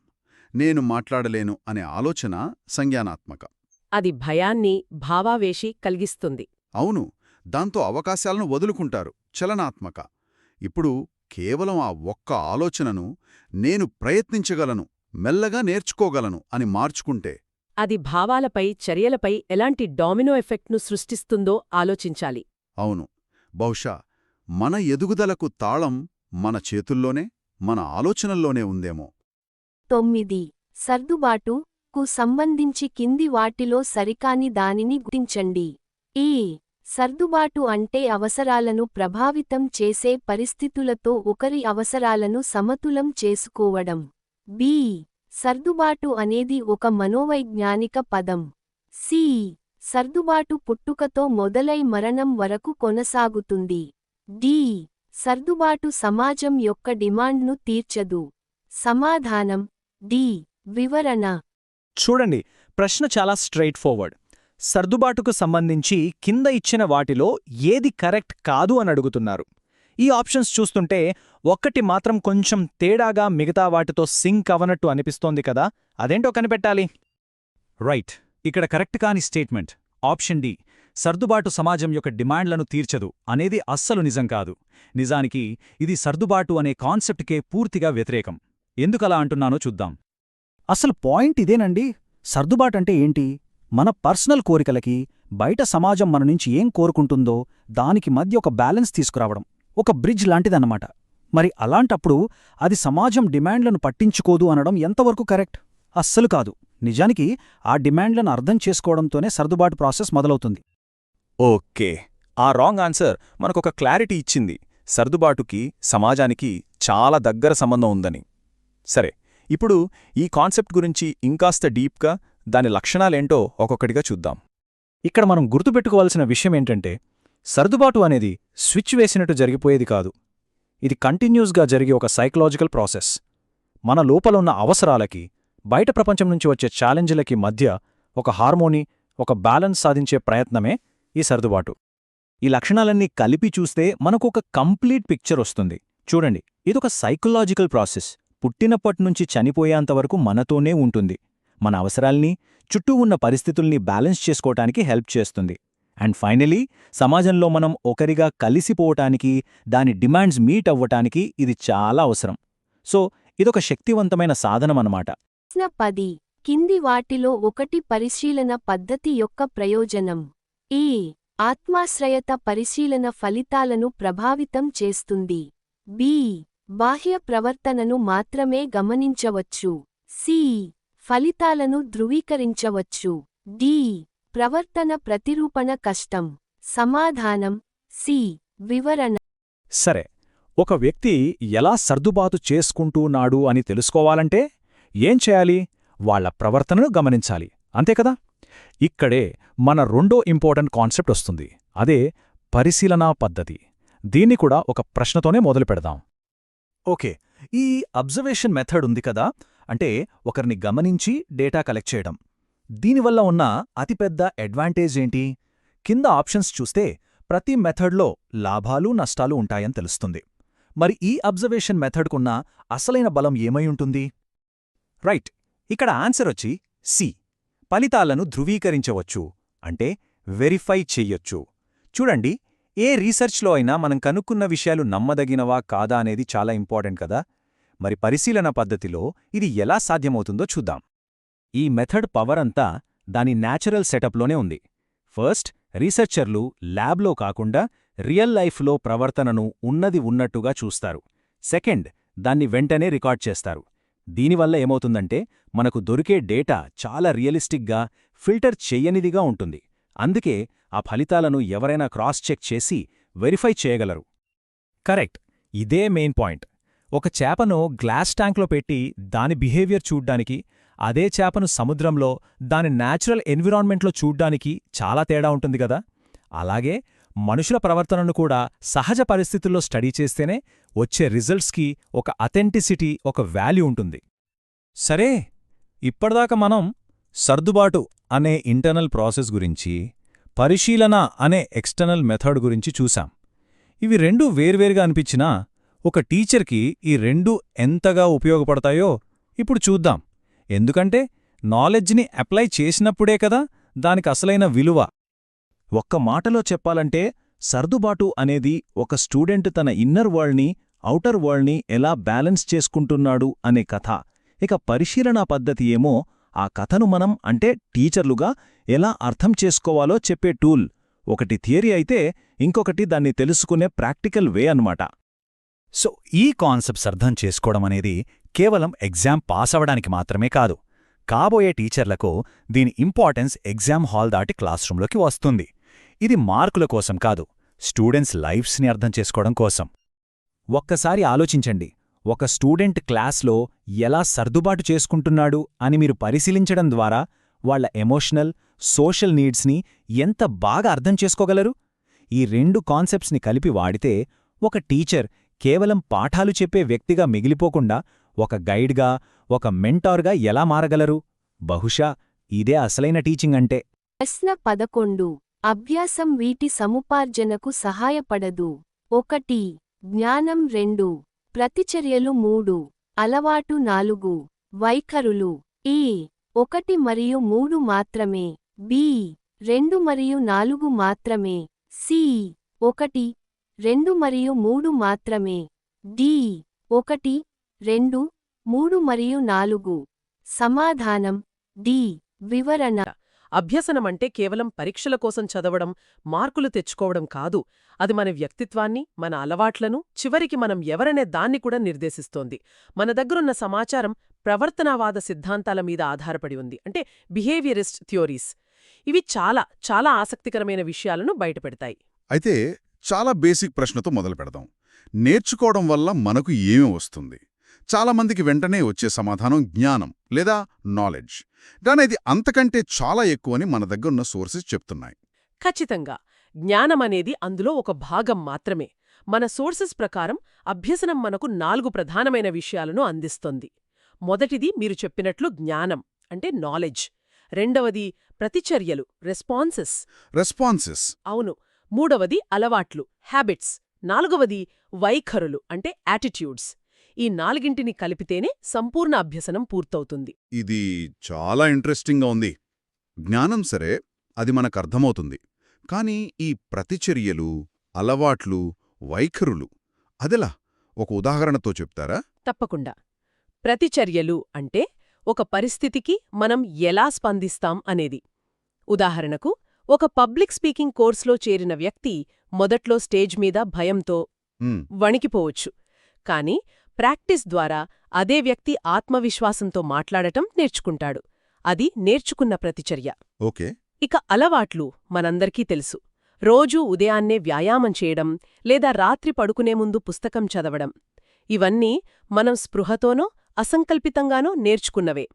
నేను మాట్లాడలేను అనే ఆలోచన సంజ్ఞానాత్మక. అది భయాన్ని, భావావేశి కలిగిస్తుంది. అవును, దాంతో అవకాశాలను వదులుకుంటారు. చలనాత్మక. ఇప్పుడు కేవలం ఆ ఒక్క ఆలోచనను నేను ప్రయత్నించగలను, మెల్లగా నేర్చుకోగలను అని మార్చుకుంటే అది భావాలపై, చర్యలపై ఎలాంటి డామినో ఎఫెక్ట్ను సృష్టిస్తుందో ఆలోచించాలి. అవును, బహుశా మన ఎదుగుదలకు తాళం మన చేతుల్లోనే, మన ఆలోచనల్లోనే ఉందేమో. 9. సర్దుబాటు కు సంబంధించి కింది వాటిలో సరికాని దానిని గుర్తించండి. ఈ సర్దుబాటు అంటే అవసరాలను ప్రభావితం చేసే పరిస్థితులతో ఒకరి అవసరాలను సమతులం చేసుకోవడం. బి. సర్దుబాటు అనేది ఒక మనోవైజ్ఞానిక పదం. సి. సర్దుబాటు పుట్టుకతో మొదలై మరణం వరకు కొనసాగుతుంది. డి. సర్దుబాటు సమాజం యొక్క డిమాండ్ను తీర్చదు. సమాధానం డి. వివరణ. చూడండి, ప్రశ్న చాలా స్ట్రెయిట్ ఫార్వర్డ్. సర్దుబాటుకు సంబంధించి కింద ఇచ్చిన వాటిలో ఏది కరెక్ట్ కాదు అని అడుగుతున్నారు. ఈ ఆప్షన్స్ చూస్తుంటే ఒక్కటి మాత్రం కొంచెం తేడాగా మిగతా వాటితో సింక్ అవనట్టు అనిపిస్తోంది కదా, అదేంటో కనిపెట్టాలి. రైట్, ఇక్కడ కరెక్ట్ కాని స్టేట్మెంట్ ఆప్షన్ డి, సర్దుబాటు సమాజం యొక్క డిమాండ్లను తీర్చదు అనేది అస్సలు నిజం కాదు. నిజానికి ఇది సర్దుబాటు అనే కాన్సెప్ట్కే పూర్తిగా వ్యతిరేకం. ఎందుకలా అంటున్నానో చూద్దాం. అసలు పాయింట్ ఇదేనండి. సర్దుబాటంటే ఏంటి? మన పర్సనల్ కోరికలకి, బయట సమాజం మన నుంచి ఏం కోరుకుంటుందో దానికి మధ్య ఒక బ్యాలెన్స్ తీసుకురావడం, ఒక బ్రిడ్జ్ లాంటిదన్నమాట. మరి అలాంటప్పుడు అది సమాజం డిమాండ్లను పట్టించుకోదు అనడం ఎంతవరకు కరెక్ట్? అస్సలు కాదు. నిజానికి ఆ డిమాండ్లను అర్థం చేసుకోవడంతోనే సర్దుబాటు ప్రాసెస్ మొదలవుతుంది. ఓకే, ఆ రాంగ్ ఆన్సర్ మనకొక క్లారిటీ ఇచ్చింది. సర్దుబాటుకి, సమాజానికి చాలా దగ్గర సంబంధం ఉందని. సరే, ఇప్పుడు ఈ కాన్సెప్ట్ గురించి ఇంకాస్త డీప్గా దాని లక్షణాలేంటో ఒక్కొక్కటిగా చూద్దాం. ఇక్కడ మనం గుర్తుపెట్టుకోవాల్సిన విషయమేంటంటే, సర్దుబాటు అనేది స్విచ్ వేసినట్టు జరిగిపోయేది కాదు. ఇది కంటిన్యూస్గా జరిగే ఒక సైకలాజికల్ ప్రాసెస్. మన లోపల ఉన్న అవసరాలకి, బయట ప్రపంచం నుంచి వచ్చే ఛాలెంజ్లకి మధ్య ఒక హార్మోనీ, ఒక బ్యాలెన్స్ సాధించే ప్రయత్నమే ఈ సర్దుబాటు. ఈ లక్షణాలన్నీ కలిపి చూస్తే మనకొక కంప్లీట్ పిక్చర్ వస్తుంది. చూడండి, ఇదొక సైకలాజికల్ ప్రాసెస్. పుట్టినప్పట్నుంచి చనిపోయేంతవరకు మనతోనే ఉంటుంది. మన అవసరాల్ని, చుట్టూ ఉన్న పరిస్థితుల్ని బ్యాలెన్స్ చేసుకోవటానికి హెల్ప్ చేస్తుంది. అండ్ ఫైనలీ, సమాజంలో మనం ఒకరిగా కలిసిపోవటానికి, దాని డిమాండ్స్ మీట్ అవ్వటానికి ఇది చాలా అవసరం. సో ఇదొక శక్తివంతమైన సాధనమన్నమాట. ప్రశ్న 10. కింది వాటిలో ఒకటి పరిశీలన పద్ధతి యొక్క ప్రయోజనం. ఏ. ఆత్మాశ్రయత పరిశీలన ఫలితాలను ప్రభావితం చేస్తుంది. బి. బాహ్య ప్రవర్తనను మాత్రమే గమనించవచ్చు. సి. ఫలితాలను ధృవీకరించవచ్చు. డి. ప్రవర్తన ప్రతిరూపణ కష్టం. సమాధానం సి. వివరణ. సరే, ఒక వ్యక్తి ఎలా సర్దుబాటు చేసుకుంటున్నాడు అని తెలుసుకోవాలంటే ఏం చేయాలి? వాళ్ల ప్రవర్తనను గమనించాలి, అంతేకదా? ఇక్కడే మన రెండో ఇంపార్టెంట్ కాన్సెప్ట్ వస్తుంది. అదే పరిశీలనా పద్ధతి. దీన్ని కూడా ఒక ప్రశ్నతోనే మొదలు పెడదాం. ఓకే, ఈ అబ్జర్వేషన్ మెథడ్ ఉంది కదా, అంటే ఒకరిని గమనించి డేటా కలెక్ట్ చేయడం. దీనివల్ల ఉన్న అతిపెద్ద అడ్వాంటేజ్ ఏంటి? కింద ఆప్షన్స్ చూస్తే ప్రతి మెథడ్లో లాభాలు, నష్టాలు ఉంటాయని తెలుస్తుంది. మరి ఈ అబ్జర్వేషన్ మెథడ్కున్న అసలైన బలం ఏమై ఉంటుంది? రైట్, ఇక్కడ ఆన్సర్ వచ్చి సి. ఫలితాలను ధృవీకరించవచ్చు, అంటే వెరిఫై చెయ్యొచ్చు. చూడండి, ఏ రీసెర్చ్లో అయినా మనం కనుక్కున్న విషయాలు నమ్మదగినవా కాదా అనేది చాలా ఇంపార్టెంట్ కదా. మరి పరిశీలన పద్ధతిలో ఇది ఎలా సాధ్యమవుతుందో చూద్దాం. ఈ మెథడ్ పవర్ అంతా దాని న్యాచురల్ సెటప్లోనే ఉంది. ఫస్ట్, రీసెర్చర్లు ల్యాబ్లో కాకుండా రియల్ లైఫ్లో ప్రవర్తనను ఉన్నది ఉన్నట్టుగా చూస్తారు. సెకండ్, దాన్ని వెంటనే రికార్డ్ చేస్తారు. దీనివల్ల ఏమవుతుందంటే మనకు దొరికే డేటా చాలా రియలిస్టిక్గా, ఫిల్టర్ చెయ్యనిదిగా ఉంటుంది. అందుకే ఆ ఫలితాలను ఎవరైనా క్రాస్ చెక్ చేసి వెరిఫై చేయగలరు. కరెక్ట్, ఇదే మెయిన్ పాయింట్. ఒక చేపను గ్లాస్ ట్యాంక్లో పెట్టి దాని బిహేవియర్ చూడ్డానికి, అదే చేపను సముద్రంలో దాని న్యాచురల్ ఎన్విరాన్మెంట్లో చూడ్డానికి చాలా తేడా ఉంటుంది గదా. అలాగే మనుషుల ప్రవర్తనను కూడా సహజ పరిస్థితుల్లో స్టడీ చేస్తేనే వచ్చే రిజల్ట్స్కి ఒక అథెంటిసిటీ, ఒక వాల్యూ ఉంటుంది. సరే, ఇప్పటిదాకా మనం సర్దుబాటు అనే ఇంటర్నల్ ప్రాసెస్ గురించి, పరిశీలన అనే ఎక్స్టర్నల్ మెథడ్ గురించి చూశాం. ఇవి రెండూ వేర్వేరుగా అనిపించినా ఒక టీచర్కి ఈ రెండూ ఎంతగా ఉపయోగపడతాయో ఇప్పుడు చూద్దాం. ఎందుకంటే నాలెడ్జ్ని అప్లై చేసినప్పుడే కదా దానికి అసలైన విలువ. ఒక్క మాటలో చెప్పాలంటే సర్దుబాటు అనేది ఒక స్టూడెంట్ తన ఇన్నర్ వరల్డ్ని, ఔటర్ వరల్డ్ని ఎలా బ్యాలెన్స్ చేసుకుంటున్నాడు అనే కథ. ఇక పరిశీలనా పద్ధతి ఏమో ఆ కథను మనం అంటే టీచర్లుగా ఎలా అర్థం చేసుకోవాలో చెప్పే టూల్. ఒకటి థియరీ అయితే ఇంకొకటి దాన్ని తెలుసుకునే ప్రాక్టికల్ వే అన్నమాట. సో ఈ కాన్సెప్ట్స్ అర్థం చేసుకోవడం అనేది కేవలం ఎగ్జామ్ పాస్ అవడానికి మాత్రమే కాదు. కాబోయే టీచర్లకు దీని ఇంపార్టెన్స్ ఎగ్జామ్ హాల్ దాటి క్లాస్ రూంలోకి వస్తుంది. ఇది మార్కుల కోసం కాదు, స్టూడెంట్స్ లైఫ్స్ని అర్థం చేసుకోవడం కోసం. ఒక్కసారి ఆలోచించండి, ఒక స్టూడెంట్ క్లాస్లో ఎలా సర్దుబాటు చేసుకుంటున్నాడు అని మీరు పరిశీలించడం ద్వారా వాళ్ల ఎమోషనల్, సోషల్ నీడ్స్ని ఎంత బాగా అర్థం చేసుకోగలరు. ఈ రెండు కాన్సెప్ట్స్ని కలిపి వాడితే ఒక టీచర్ కేవలం పాఠాలు చెప్పే వ్యక్తిగా మిగిలిపోకుండా ఒక గైడ్గా, ఒక మెంటార్గా ఎలా మారగలరు? బహుశా ఇదే అసలైన టీచింగ్ అంటే. ప్రశ్న 11. అభ్యాసం వీటి సముపార్జనకు సహాయపడదు. 1. జ్ఞానం 2. ప్రతిచర్యలు 3. అలవాటు 4. వైఖరులు ఏ 1 మరియు 3 మాత్రమే, బి 2 మరియు 4 మాత్రమే, సి 1, 2 మరియు 3 మాత్రమే, డి 1, 2, 3 మరియు 4. సమాధానం డి. వివరణ. అభ్యసనమంటే కేవలం పరీక్షల కోసం చదవడం, మార్కులు తెచ్చుకోవడం కాదు. అది మన వ్యక్తిత్వాన్ని, మన అలవాట్లను, చివరికి మనం ఎవరనే దాన్ని కూడా నిర్దేశిస్తోంది. మన దగ్గరున్న సమాచారం ప్రవర్తనావాద సిద్ధాంతాల మీద ఆధారపడి ఉంది, అంటే బిహేవియరిస్ట్ థియోరీస్. ఇవి చాలా చాలా ఆసక్తికరమైన విషయాలను బయటపెడతాయి. అయితే చాలా బేసిక్ ప్రశ్నతో మొదలు పెడదాం. నేర్చుకోవడం వల్ల మనకు ఏమి వస్తుంది? చాలామందికి వెంటనే వచ్చే సమాధానం జ్ఞానం లేదా నాలెడ్జ్. కానీ ఇది అంతకంటే చాలా ఎక్కువని మన దగ్గరున్న సోర్సెస్ చెప్తున్నాయి. ఖచ్చితంగా, జ్ఞానమనేది అందులో ఒక భాగం మాత్రమే. మన సోర్సెస్ ప్రకారం అభ్యసనం మనకు 4 ప్రధానమైన విషయాలను అందిస్తుంది. మొదటిది మీరు చెప్పినట్లు జ్ఞానం, అంటే నాలెడ్జ్. రెండవది ప్రతిచర్యలు, రెస్పాన్సెస్. అవును. మూడవది అలవాట్లు, హ్యాబిట్స్. నాలుగవది వైఖరులు, అంటే యాటిట్యూడ్స్. ఈ 4ంటిని కలిపితేనే సంపూర్ణ అభ్యసనం పూర్తవుతుంది. ఇది చాలా ఇంట్రెస్టింగ్గా ఉంది. జ్ఞానం సరే, అది మనకర్థమవుతుంది. కానీ ఈ ప్రతిచర్యలు, అలవాట్లు, వైఖరులు అదెలా? ఒక ఉదాహరణతో చెప్తారా? తప్పకుండా. ప్రతిచర్యలు అంటే ఒక పరిస్థితికి మనం ఎలా స్పందిస్తాం అనేది. ఉదాహరణకు, ఒక పబ్లిక్ స్పీకింగ్ కోర్సులో చేరిన వ్యక్తి మొదట్లో స్టేజ్ మీద భయంతో వణికిపోవచ్చు. కానీ ప్రాక్టీస్ ద్వారా అదే వ్యక్తి ఆత్మవిశ్వాసంతో మాట్లాడటం నేర్చుకుంటాడు. అది నేర్చుకున్న ప్రతిచర్య. ఓకే. ఇక అలవాట్లు మనందరికీ తెలుసు. రోజూ ఉదయాన్నే వ్యాయామం చేయడం లేదా రాత్రి పడుకునే ముందు పుస్తకం చదవడం. ఇవన్నీ మనం స్పృహతోనో అసంకల్పితంగానో నేర్చుకున్నవే.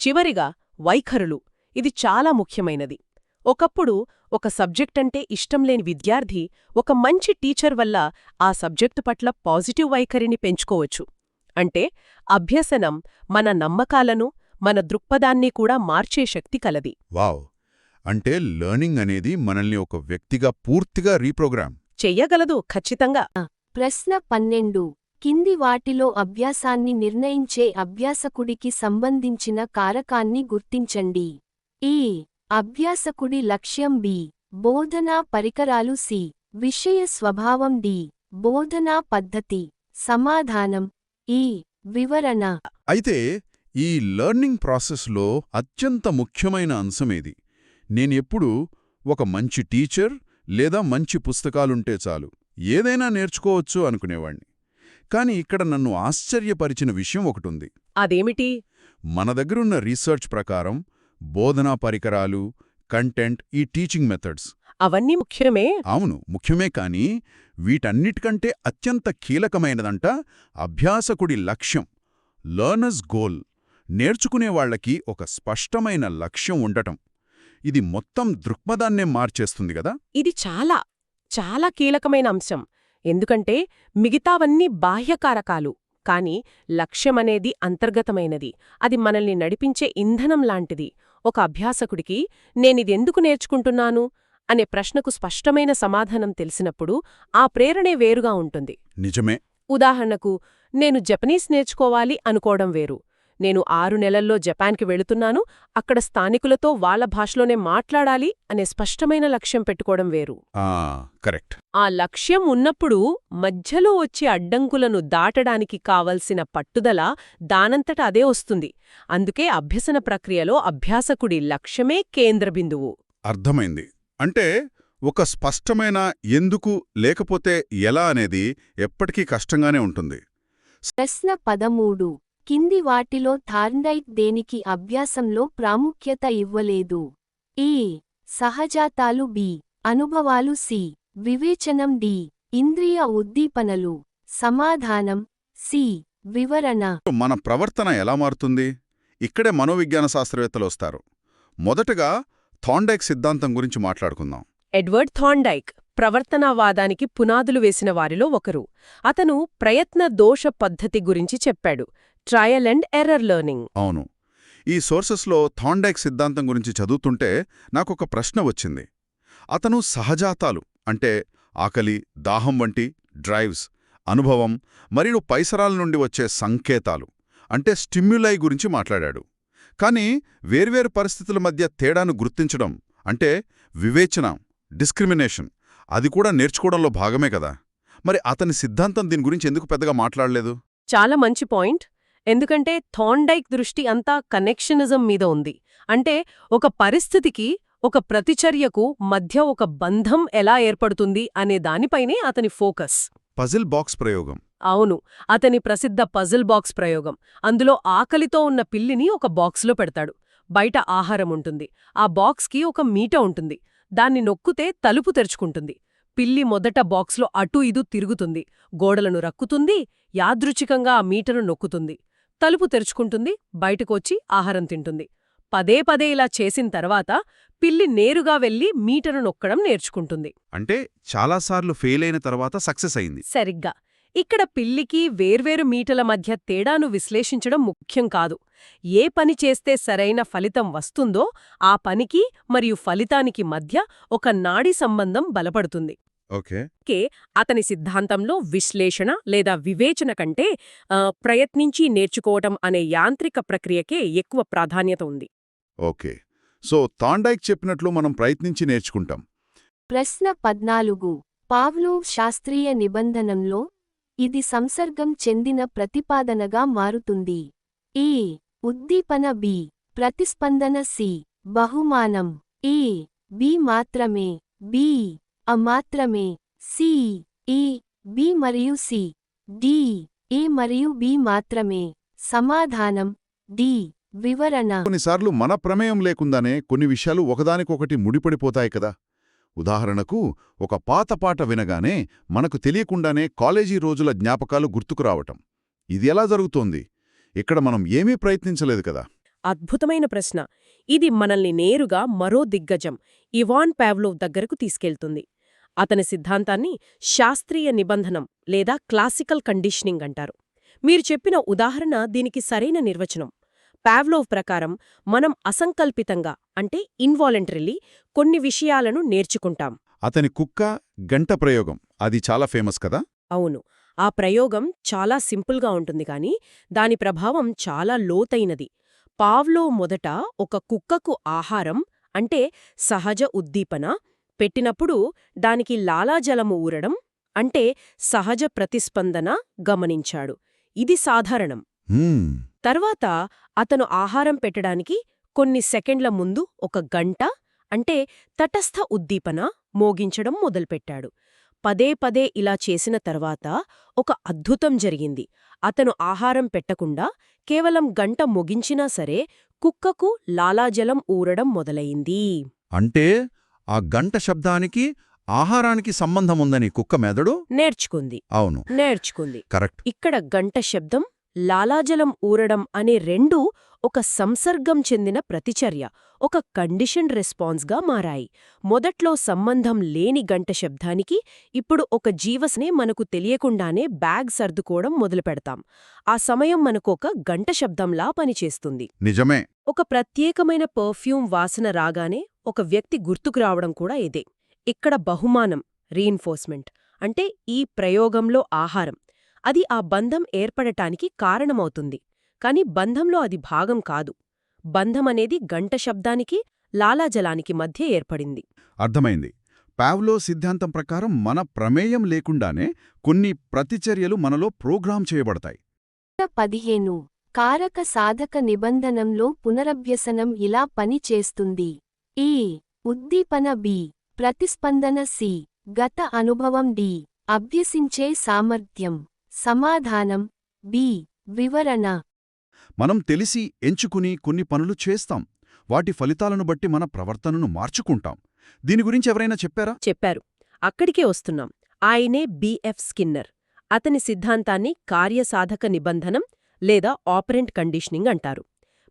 చివరిగా వైఖరులు. ఇది చాలా ముఖ్యమైనది. ఒకప్పుడు ఒక సబ్జెక్టంటే ఇష్టంలేని విద్యార్థి ఒక మంచి టీచర్ వల్ల ఆ సబ్జెక్టు పట్ల పాజిటివ్ వైఖరిని పెంచుకోవచ్చు. అంటే అభ్యసనం మన నమ్మకాలను, మన దృక్పథాన్ని కూడా మార్చే శక్తి కలది. వావ్! అంటే లెర్నింగ్ అనేది మనల్ని ఒక వ్యక్తిగా పూర్తిగా రీప్రోగ్రామ్ చెయ్యగలదు. ఖచ్చితంగా. ప్రశ్న 12. కింది వాటిలో అభ్యాసాన్ని నిర్ణయించే అభ్యాసకుడికి సంబంధించిన కారకాన్ని గుర్తించండి. ఏ. అభ్యాసకుడి లక్ష్యం. బి. బోధనా పరికరాలు. సి. విషయ స్వభావం. డి. బోధనా పద్ధతి. సమాధానం ఈ. వివరణ. అయితే ఈ లెర్నింగ్ ప్రాసెస్లో అత్యంత ముఖ్యమైన అంశమేది. నేనెప్పుడూ ఒక మంచి టీచర్ లేదా మంచి పుస్తకాలుంటే చాలు, ఏదైనా నేర్చుకోవచ్చు అనుకునేవాణ్ణి. కాని ఇక్కడ నన్ను ఆశ్చర్యపరిచిన విషయం ఒకటుంది. అదేమిటి? మన దగ్గరున్న రీసెర్చ్ ప్రకారం బోధనా పరికరాలు, కంటెంట్, ఈ టీచింగ్ మెథడ్స్ అవన్నీ ముఖ్యమే. అవును, ముఖ్యమే, కానీ వీటన్నిటికంటే అత్యంత కీలకమైనదంట అభ్యాసకుడి లక్ష్యం, లర్నర్స్ గోల్. నేర్చుకునేవాళ్లకి ఒక స్పష్టమైన లక్ష్యం ఉండటం. ఇది మొత్తం దృక్పథాన్నే మార్చేస్తుంది గదా. ఇది చాలా చాలా కీలకమైన అంశం. ఎందుకంటే మిగతావన్నీ బాహ్యకారకాలు, కాని లక్ష్యమనేది అంతర్గతమైనది. అది మనల్ని నడిపించే ఇంధనం లాంటిది. ఒక అభ్యాసకుడికి నేనిదెందుకు నేర్చుకుంటున్నాను అనే ప్రశ్నకు స్పష్టమైన సమాధానం తెలిసినప్పుడు ఆ ప్రేరణే వేరుగా ఉంటుంది. నిజమే. ఉదాహరణకు, నేను జపనీస్ నేర్చుకోవాలి అనుకోవడం వేరు. నేను 6 నెలల్లో జపాన్కి వెళుతున్నాను, అక్కడ స్థానికులతో వాళ్ల భాషలోనే మాట్లాడాలి అనే స్పష్టమైన లక్ష్యం పెట్టుకోవడం వేరు. కరెక్ట్. ఆ లక్ష్యం ఉన్నప్పుడు మధ్యలో వచ్చే అడ్డంకులను దాటడానికి కావలసిన పట్టుదల దానంతట అదే వస్తుంది. అందుకే అభ్యసన ప్రక్రియలో అభ్యాసకుడి లక్ష్యమే కేంద్రబిందువు. అర్థమైంది. అంటే ఒక స్పష్టమైన ఎందుకు లేకపోతే ఎలా అనేది ఎప్పటికీ కష్టంగానే ఉంటుంది. ప్రశ్న 13. కింది వాటిలో థార్న్డైక్ దేనికి అభ్యాసంలో ప్రాముఖ్యత ఇవ్వలేదు? ఏ. సహజాతాలు, బి. అనుభవాలు, సి. వివేచనం, డి. ఇంద్రియ ఉద్దీపనలు. సమాధానం సి. వివరణ. మన ప్రవర్తన ఎలా మారుతుంది? ఇక్కడే మనోవిజ్ఞాన శాస్త్రవేత్తలు వస్తారు. మొదటగా థార్న్డైక్ సిద్ధాంతం గురించి మాట్లాడుకుందాం. ఎడ్వర్డ్ థార్న్డైక్ ప్రవర్తనావాదానికి పునాదులు వేసిన వారిలో ఒకరు. అతను ప్రయత్న దోష పద్ధతి గురించి చెప్పాడు. Trial and error learning. అవును. ఈ సోర్సెస్లో థార్న్డైక్ సిద్ధాంతం గురించి చదువుతుంటే నాకొక ప్రశ్న వచ్చింది. అతను సహజాతాలు అంటే ఆకలి, దాహం వంటి డ్రైవ్స్, అనుభవం మరియు పరిసరాల నుండి వచ్చే సంకేతాలు అంటే స్టిమ్యులై గురించి మాట్లాడాడు. కానీ వేర్వేరు పరిస్థితుల మధ్య తేడాను గుర్తించడం అంటే వివేచన, డిస్క్రిమినేషన్, అది కూడా నేర్చుకోవడంలో భాగమే కదా. మరి అతని సిద్ధాంతం దీని గురించి ఎందుకు పెద్దగా మాట్లాడలేదు? చాలా మంచి పాయింట్. ఎందుకంటే థార్న్డైక్ దృష్టి అంతా కనెక్షనిజం మీద ఉంది. అంటే ఒక పరిస్థితికి, ఒక ప్రతిచర్యకు మధ్య ఒక బంధం ఎలా ఏర్పడుతుంది అనే దానిపైనే అతని ఫోకస్. పజిల్ బాక్స్ ప్రయోగం. అవును, అతని ప్రసిద్ధ పజిల్ బాక్స్ ప్రయోగం. అందులో ఆకలితో ఉన్న పిల్లిని ఒక బాక్స్లో పెడతాడు. బయట ఆహారం ఉంటుంది. ఆ బాక్స్కి ఒక మీట ఉంటుంది. దాన్ని నొక్కుతే తలుపు తెరుచుకుంటుంది. పిల్లి మొదట బాక్స్లో అటూ ఇదూ తిరుగుతుంది, గోడలను రక్కుతుంది, యాదృచ్ఛికంగా ఆ మీటను నొక్కుతుంది, తలుపు తెరుచుకుంటుంది, బయటకొచ్చి ఆహారం తింటుంది. పదే పదే ఇలా చేసిన తర్వాత పిల్లి నేరుగా వెళ్లి మీటను నొక్కడం నేర్చుకుంటుంది. అంటే చాలాసార్లు ఫెయిల్ అయిన తర్వాత సక్సెస్ అయింది. సరిగ్గా. ఇక్కడ పిల్లికి వేర్వేరు మీటల మధ్య తేడాను విశ్లేషించడం ముఖ్యం కాదు. ఏ పని చేస్తే సరైన ఫలితం వస్తుందో ఆ పనికి మరియు ఫలితానికి మధ్య ఒక నాడీ సంబంధం బలపడుతుంది. ఓకే. అతని సిద్ధాంతంలో విశ్లేషణ లేదా వివేచన కంటే ప్రయత్నించి నేర్చుకోవటం అనే యాంత్రిక ప్రక్రియకే ఎక్కువ ప్రాధాన్యత ఉంది. ఓకే. సో థార్న్డైక్ చెప్పినట్లు మనం ప్రయత్నించి నేర్చుకుంటాం. ప్రశ్న 14. పావ్లోవ్ శాస్త్రీయ నిబంధనంలో ఇది సంసర్గం చెందిన ప్రతిపాదనగా మారుతుంది. ఏ. ఉద్దీపన, బి. ప్రతిస్పందన, సి. బహుమానం. ఏ. బి మాత్రమే, బి. అ మాత్రమే, సి. ఏ. బి మరియు సి. డి. ఏ మరియు బి మాత్రమే. సమాధానం డి. వివరణ. కొన్నిసార్లు మన ప్రమేయం లేకుండానే కొన్ని విషయాలు ఒకదానికొకటి ముడిపడిపోతాయి కదా. ఉదాహరణకు ఒక పాత పాట వినగానే మనకు తెలియకుండానే కాలేజీ రోజుల జ్ఞాపకాలు గుర్తుకురావటం. ఇది ఎలా జరుగుతోంది? ఇక్కడ మనం ఏమీ ప్రయత్నించలేదు కదా. అద్భుతమైన ప్రశ్న. ఇది మనల్ని నేరుగా మరో దిగ్గజం ఇవాన్ పావ్లోవ్ దగ్గరకు తీసుకెళ్తుంది. అతని సిద్ధాంతాన్ని శాస్త్రీయ నిబంధనం లేదా క్లాసికల్ కండిషనింగ్ అంటారు. మీరు చెప్పిన ఉదాహరణ దీనికి సరైన నిర్వచనం. పావ్లోవ్ ప్రకారం మనం అసంకల్పితంగా అంటే ఇన్వాలంటరీలీ కొన్ని విషయాలను నేర్చుకుంటాం. అతని కుక్క గంట ప్రయోగం అది చాలా ఫేమస్ కదా. అవును, ఆ ప్రయోగం చాలా సింపుల్గా ఉంటుంది కానీ దాని ప్రభావం చాలా లోతైనది. పావ్లోవ్ మొదట ఒక కుక్కకు ఆహారం అంటే సహజ ఉద్దీపన పెట్టినప్పుడు దానికి లాలాజలము ఊరడం అంటే సహజ ప్రతిస్పందన గమనించాడు. ఇది సాధారణం. తర్వాత అతను ఆహారం పెట్టడానికి కొన్ని సెకండ్ల ముందు ఒక గంట అంటే తటస్థ ఉద్దీపన మోగించడం మొదలుపెట్టాడు. పదే పదే ఇలా చేసిన తర్వాత ఒక అద్భుతం జరిగింది. అతను ఆహారం పెట్టకుండా కేవలం గంట ముగించినా సరే కుక్కకు లాలాజలం ఊరడం మొదలయింది. అంటే ఆ గంట శబ్దానికి ఆహారానికి సంబంధముందని కుక్క మెదడు నేర్చుకుంది. అవును, నేర్చుకుంది. కరెక్ట్. ఇక్కడ గంట శబ్దం, లాలాజలం ఊరడం అనే రెండూ ఒక సంసర్గం చెందిన ప్రతిచర్య, ఒక కండిషన్ రెస్పాన్స్గా మారాయి. మొదట్లో సంబంధం లేని గంట శబ్దానికి ఇప్పుడు ఒక జీవస్నే మనకు తెలియకుండానే బ్యాగ్ సర్దుకోవడం మొదలుపెడతాం. ఆ సమయం మనకొక గంట శబ్దంలా పనిచేస్తుంది. నిజమే. ఒక ప్రత్యేకమైన పర్ఫ్యూమ్ వాసన రాగానే ఒక వ్యక్తి గుర్తుకు రావడం కూడా ఇదే. ఇక్కడ బహుమానం, రీఇన్ఫోర్స్మెంట్, అంటే ఈ ప్రయోగంలో ఆహారం, అది ఆ బంధం ఏర్పడటానికి కారణమవుతుంది. కాని బంధంలో అది భాగం కాదు. బంధమనేది గంట శబ్దానికి, లాలాజలానికి మధ్య ఏర్పడింది. అర్థమైంది. పావ్లో సిద్ధాంతం ప్రకారం మన ప్రమేయం లేకుండానే కొన్ని ప్రతిచర్యలు మనలో ప్రోగ్రామ్ చేయబడతాయి. 15 కారక సాధక నిబంధనంలో పునరభ్యసనం ఇలా పని చేస్తుంది. ఈ ఉద్దీపన బి, ప్రతిస్పందన సి, గత అనుభవం డి, అభ్యసించే సామర్థ్యం, సమాధానం బి, వివరణ. మనం తెలిసి ఎంచుకుని కొన్ని పనులు చేస్తాం. వాటి ఫలితాలను బట్టి మన ప్రవర్తనను మార్చుకుంటాం. దీని గురించి ఎవరైనా చెప్పారా? చెప్పారు. అక్కడికే వస్తున్నాం. ఆయనే బిఎఫ్ స్కిన్నర్. అతని సిద్ధాంతాన్ని కార్యసాధక నిబంధనం లేదా ఆపరెంట్ కండిషనింగ్ అంటారు.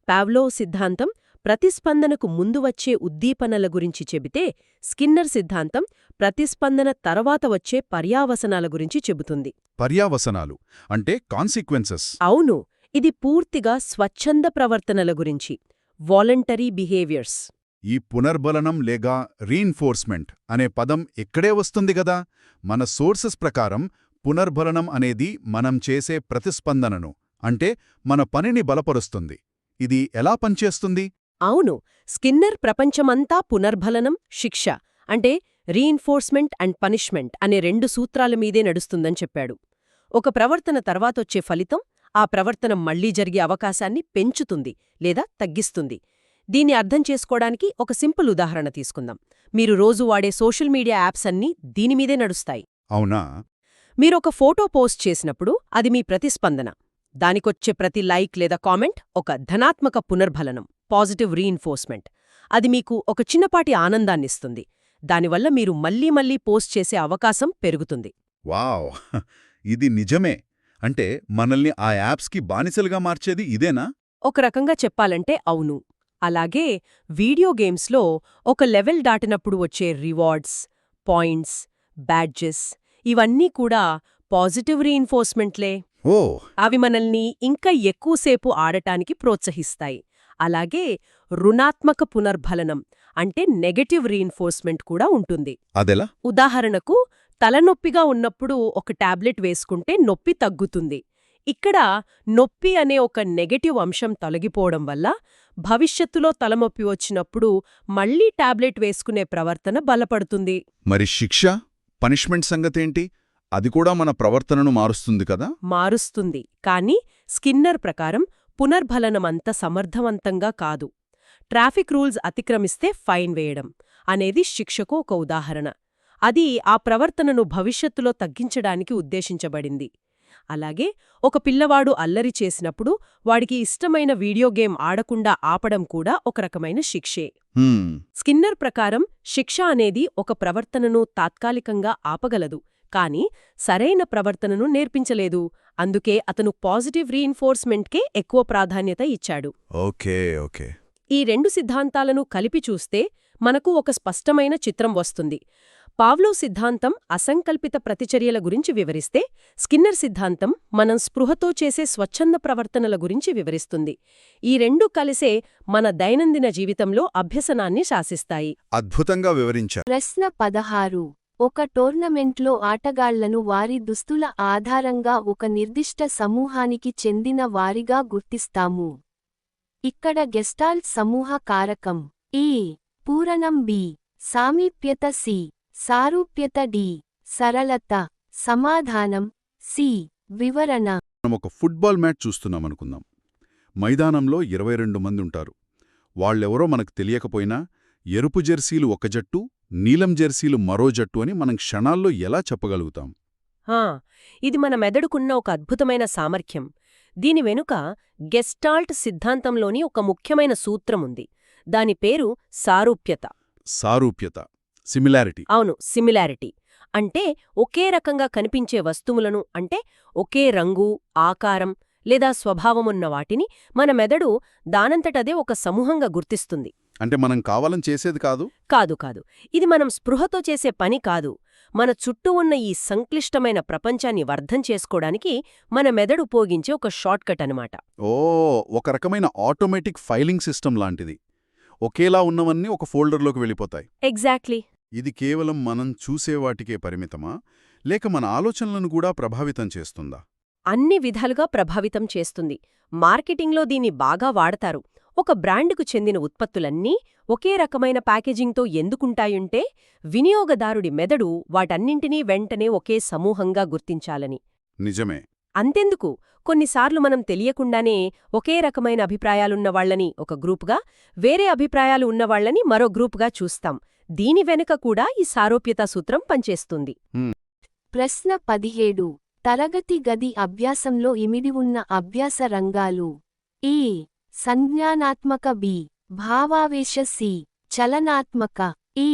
పావ్లోవ్ సిద్ధాంతం ప్రతిస్పందనకు ముందు వచ్చే ఉద్దీపనల గురించి చెబితే, స్కిన్నర్ సిద్ధాంతం ప్రతిస్పందన తర్వాత వచ్చే పర్యావసనాల గురించి చెబుతుంది. పర్యావసనాలు అంటే కాన్సిక్వెన్సెస్. అవును, ఇది పూర్తిగా స్వచ్ఛంద ప్రవర్తనల గురించి, వాలంటరీ బిహేవియర్స్. ఈ పునర్బలనం లేగా రీఇన్ఫోర్స్మెంట్ అనే పదం ఇక్కడే వస్తుంది గదా. మన సోర్సెస్ ప్రకారం పునర్బలనం అనేది మనం చేసే ప్రతిస్పందనను, అంటే మన పనిని బలపరుస్తుంది. ఇది ఎలా పనిచేస్తుంది? అవును, స్కిన్నర్ ప్రపంచమంతా పునర్బలనం, శిక్ష, అంటే రీఇన్ఫోర్స్మెంట్ అండ్ పనిష్మెంట్ అనే 2 సూత్రాల మీదే నడుస్తుందని చెప్పాడు. ఒక ప్రవర్తన తర్వాతొచ్చే ఫలితం ఆ ప్రవర్తన మళ్లీ జరిగే అవకాశాన్ని పెంచుతుంది లేదా తగ్గిస్తుంది. దీన్ని అర్థం చేసుకోవడానికి ఒక సింపుల్ ఉదాహరణ తీసుకుందాం. మీరు రోజు వాడే సోషల్ మీడియా యాప్స్ అన్నీ దీనిమీదే నడుస్తాయి. అవునా? మీరొక ఫోటో పోస్ట్ చేసినప్పుడు అది మీ ప్రతిస్పందన. దానికొచ్చే ప్రతి లైక్ లేదా కామెంట్ ఒక ధనాత్మక పునర్బలనం, పాజిటివ్ రీఇన్ఫోర్స్మెంట్. అది మీకు ఒక చిన్నపాటి ఆనందాన్నిస్తుంది. దానివల్ల మీరు మళ్లీ మళ్లీ పోస్ట్ చేసే అవకాశం పెరుగుతుంది. వావ్, ఇది నిజమే. అంటే మనల్ని ఆ యాప్స్కి బానిసలుగా మార్చేది ఇదేనా? ఒక రకంగా చెప్పాలంటే అవును. అలాగే వీడియో గేమ్స్లో ఒక లెవెల్ దాటినప్పుడు వచ్చే రివార్డ్స్, పాయింట్స్, బ్యాడ్జెస్, ఇవన్నీ కూడా పాజిటివ్ రీఇన్ఫోర్స్మెంట్లే. ఓ, అవి మనల్ని ఇంకా ఎక్కువసేపు ఆడటానికి ప్రోత్సహిస్తాయి. అలాగే రుణాత్మక పునర్బలనం అంటే నెగటివ్ రీఇన్ఫోర్స్మెంట్ కూడా ఉంటుంది. అదెలా? ఉదాహరణకు, తలనొప్పిగా ఉన్నప్పుడు ఒక టాబ్లెట్ వేసుకుంటే నొప్పి తగ్గుతుంది. ఇక్కడ నొప్పి అనే ఒక నెగటివ్ అంశం తొలగిపోవడం వల్ల భవిష్యత్తులో తలనొప్పి వచ్చినప్పుడు మళ్లీ టాబ్లెట్ వేసుకునే ప్రవర్తన బలపడుతుంది. మరి శిక్ష, పనిష్మెంట్ సంగతేంటి? అది కూడా మన ప్రవర్తనను మారుస్తుంది కదా? మారుస్తుంది. కానీ స్కిన్నర్ ప్రకారం పునర్బలనమంత సమర్థవంతంగా కాదు. ట్రాఫిక్ రూల్స్ అతిక్రమిస్తే ఫైన్ వేయడం అనేది శిక్షకు ఒక ఉదాహరణ. అది ఆ ప్రవర్తనను భవిష్యత్తులో తగ్గించడానికి ఉద్దేశించబడింది. అలాగే ఒక పిల్లవాడు అల్లరి చేసినప్పుడు వాడికి ఇష్టమైన వీడియో గేమ్ ఆడకుండా ఆపడం కూడా ఒక రకమైన శిక్షే. స్కిన్నర్ ప్రకారం శిక్ష అనేది ఒక ప్రవర్తనను తాత్కాలికంగా ఆపగలదు, కానీ సరైన ప్రవర్తనను నేర్పించలేదు. అందుకే అతను పాజిటివ్ రీఇన్ఫోర్స్మెంట్కే ఎక్కువ ప్రాధాన్యత ఇచ్చాడు. Okay okay. ఈ 2 సిద్ధాంతాలను కలిపి చూస్తే మనకు ఒక స్పష్టమైన చిత్రం వస్తుంది. పావ్లోవ్ సిద్ధాంతం అసంకల్పిత ప్రతిచర్యల గురించి వివరిస్తే, స్కిన్నర్ సిద్ధాంతం మనం స్పృహతో చేసే స్వచ్ఛంద ప్రవర్తనల గురించి వివరిస్తుంది. ఈ 2 కలిసే మన దైనందిన జీవితంలో అభ్యసనాన్ని శాసిస్తాయి. అద్భుతంగా వివరించారు. ప్రశ్న 16. ఒక టోర్నమెంట్లో ఆటగాళ్లను వారి దుస్తుల ఆధారంగా ఒక నిర్దిష్ట సమూహానికి చెందిన వారిగా గుర్తిస్తాము. ఇక్కడ గెస్టాల్ట్ సమూహ కారకం ఏ, పూరణం బి, సామీప్యత సి, సారూప్యత డి, సరళత, సమాధానం సి, వివరణ. మనం ఒక ఫుట్బాల్ మ్యాచ్ చూస్తున్నామనుకుందాం. మైదానంలో 22 మంది ఉంటారు. వాళ్ళెవరో మనకు తెలియకపోయినా ఎరుపు జెర్సీలు ఒక జట్టు, నీలం జెర్సీలు మరో జట్టు అని మనం క్షణాల్లో ఎలా చెప్పగలుగుతాం? హా, ఇది మన మెదడుకున్న ఒక అద్భుతమైన సామర్థ్యం. దీని వెనుక గెస్టాల్ట్ సిద్ధాంతంలోని ఒక ముఖ్యమైన సూత్రముంది. దాని పేరు సారూప్యత. సారూప్యత, సిమిలారిటీ. అవును, సిమిలారిటీ. అంటే ఒకే రకంగా కనిపించే వస్తువులను, అంటే ఒకే రంగు, ఆకారం లేదా స్వభావమున్న వాటిని మన మెదడు దానంతటదే ఒక సమూహంగా గుర్తిస్తుంది. అంటే మనం కావాలని చేసేది కాదు? కాదు కాదు, ఇది మనం స్పృహతో చేసే పని కాదు. మన చుట్టూ ఉన్న ఈ సంక్లిష్టమైన ప్రపంచాన్ని అర్థం చేసుకోవడానికి మన మెదడు ఉపయోగించే ఒక షార్ట్కట్ అనమాట. ఒక రకమైన ఆటోమేటిక్ ఫైలింగ్ సిస్టమ్ లాంటిది. ఒకేలా ఉన్నవన్నీ ఒక ఫోల్డర్లోకి వెళ్ళిపోతాయి. ఎగ్జాక్ట్లీ. ఇది కేవలం మనం చూసేవాటికే పరిమితమా, లేక మన ఆలోచనలను కూడా ప్రభావితం చేస్తుందా? అన్ని విధాలుగా ప్రభావితం చేస్తుంది. మార్కెటింగ్లో దీన్ని బాగా వాడతారు. ఒక బ్రాండ్కు చెందిన ఉత్పత్తులన్నీ ఒకే రకమైన ప్యాకేజింగ్తో ఎందుకుంటాయుంటే, వినియోగదారుడి మెదడు వాటన్నింటినీ వెంటనే ఒకే సమూహంగా గుర్తించాలని. నిజమే. అంతెందుకు, కొన్నిసార్లు మనం తెలియకుండానే ఒకే రకమైన అభిప్రాయాలున్నవాళ్లని ఒక గ్రూపుగా, వేరే అభిప్రాయాలు ఉన్నవాళ్లని మరో గ్రూపుగా చూస్తాం. దీని వెనుక కూడా ఈ సారూప్యతా సూత్రం పనిచేస్తుంది. ప్రశ్న 17. తరగతి గది అభ్యాసంలో ఇమిడి ఉన్న అభ్యాస రంగాలు. ఏ. సంజ్ఞానాత్మక. బి. భావావేశ. సి. చలనాత్మక. ఏ.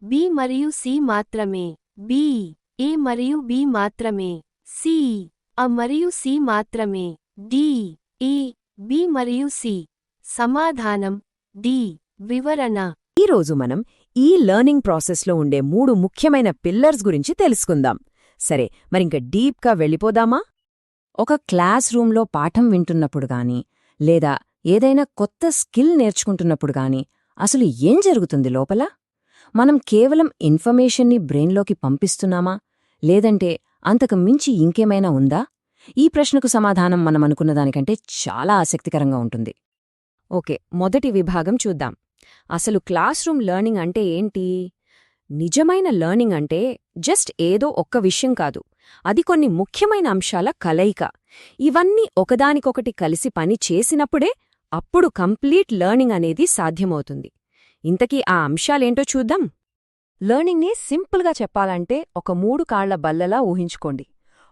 బి మరియు సి మాత్రమే. బి. ఏ మరియు బి మాత్రమే. సి. అ మరియు సి మాత్రమే. డి. ఏ. బి మరియు సి. సమాధానం డి. వివరణ. ఈరోజు మనం ఈ లెర్నింగ్ ప్రాసెస్లో ఉండే 3 ముఖ్యమైన పిల్లర్స్ గురించి తెలుసుకుందాం. సరే, మరింక డీప్గా వెళ్ళిపోదామా? ఒక క్లాస్ రూంలో పాఠం వింటున్నప్పుడు గాని, లేదా ఏదైనా కొత్త స్కిల్ నేర్చుకుంటున్నప్పుడు గాని అసలు ఏం జరుగుతుంది లోపల? మనం కేవలం ఇన్ఫర్మేషన్ని బ్రెయిన్లోకి పంపిస్తున్నామా, లేదంటే అంతకు మించి ఇంకేమైనా ఉందా? ఈ ప్రశ్నకు సమాధానం మనం అనుకున్న దానికంటే చాలా ఆసక్తికరంగా ఉంటుంది. ఓకే, మొదటి విభాగం చూద్దాం. అసలు క్లాస్ రూమ్ లెర్నింగ్ అంటే ఏంటి? నిజమైన లెర్నింగ్ అంటే జస్ట్ ఏదో ఒక్క విషయం కాదు, అది కొన్ని ముఖ్యమైన అంశాల కలయిక. ఇవన్నీ ఒకదానికొకటి కలిసి పని చేసినప్పుడే అప్పుడు కంప్లీట్ లెర్నింగ్ అనేది సాధ్యమవుతుంది. ఇంతకీ ఆ అంశాలేంటో చూద్దాం. లెర్నింగ్ని సింపుల్గా చెప్పాలంటే ఒక 3 కాళ్ల బల్లలా ఊహించుకోండి.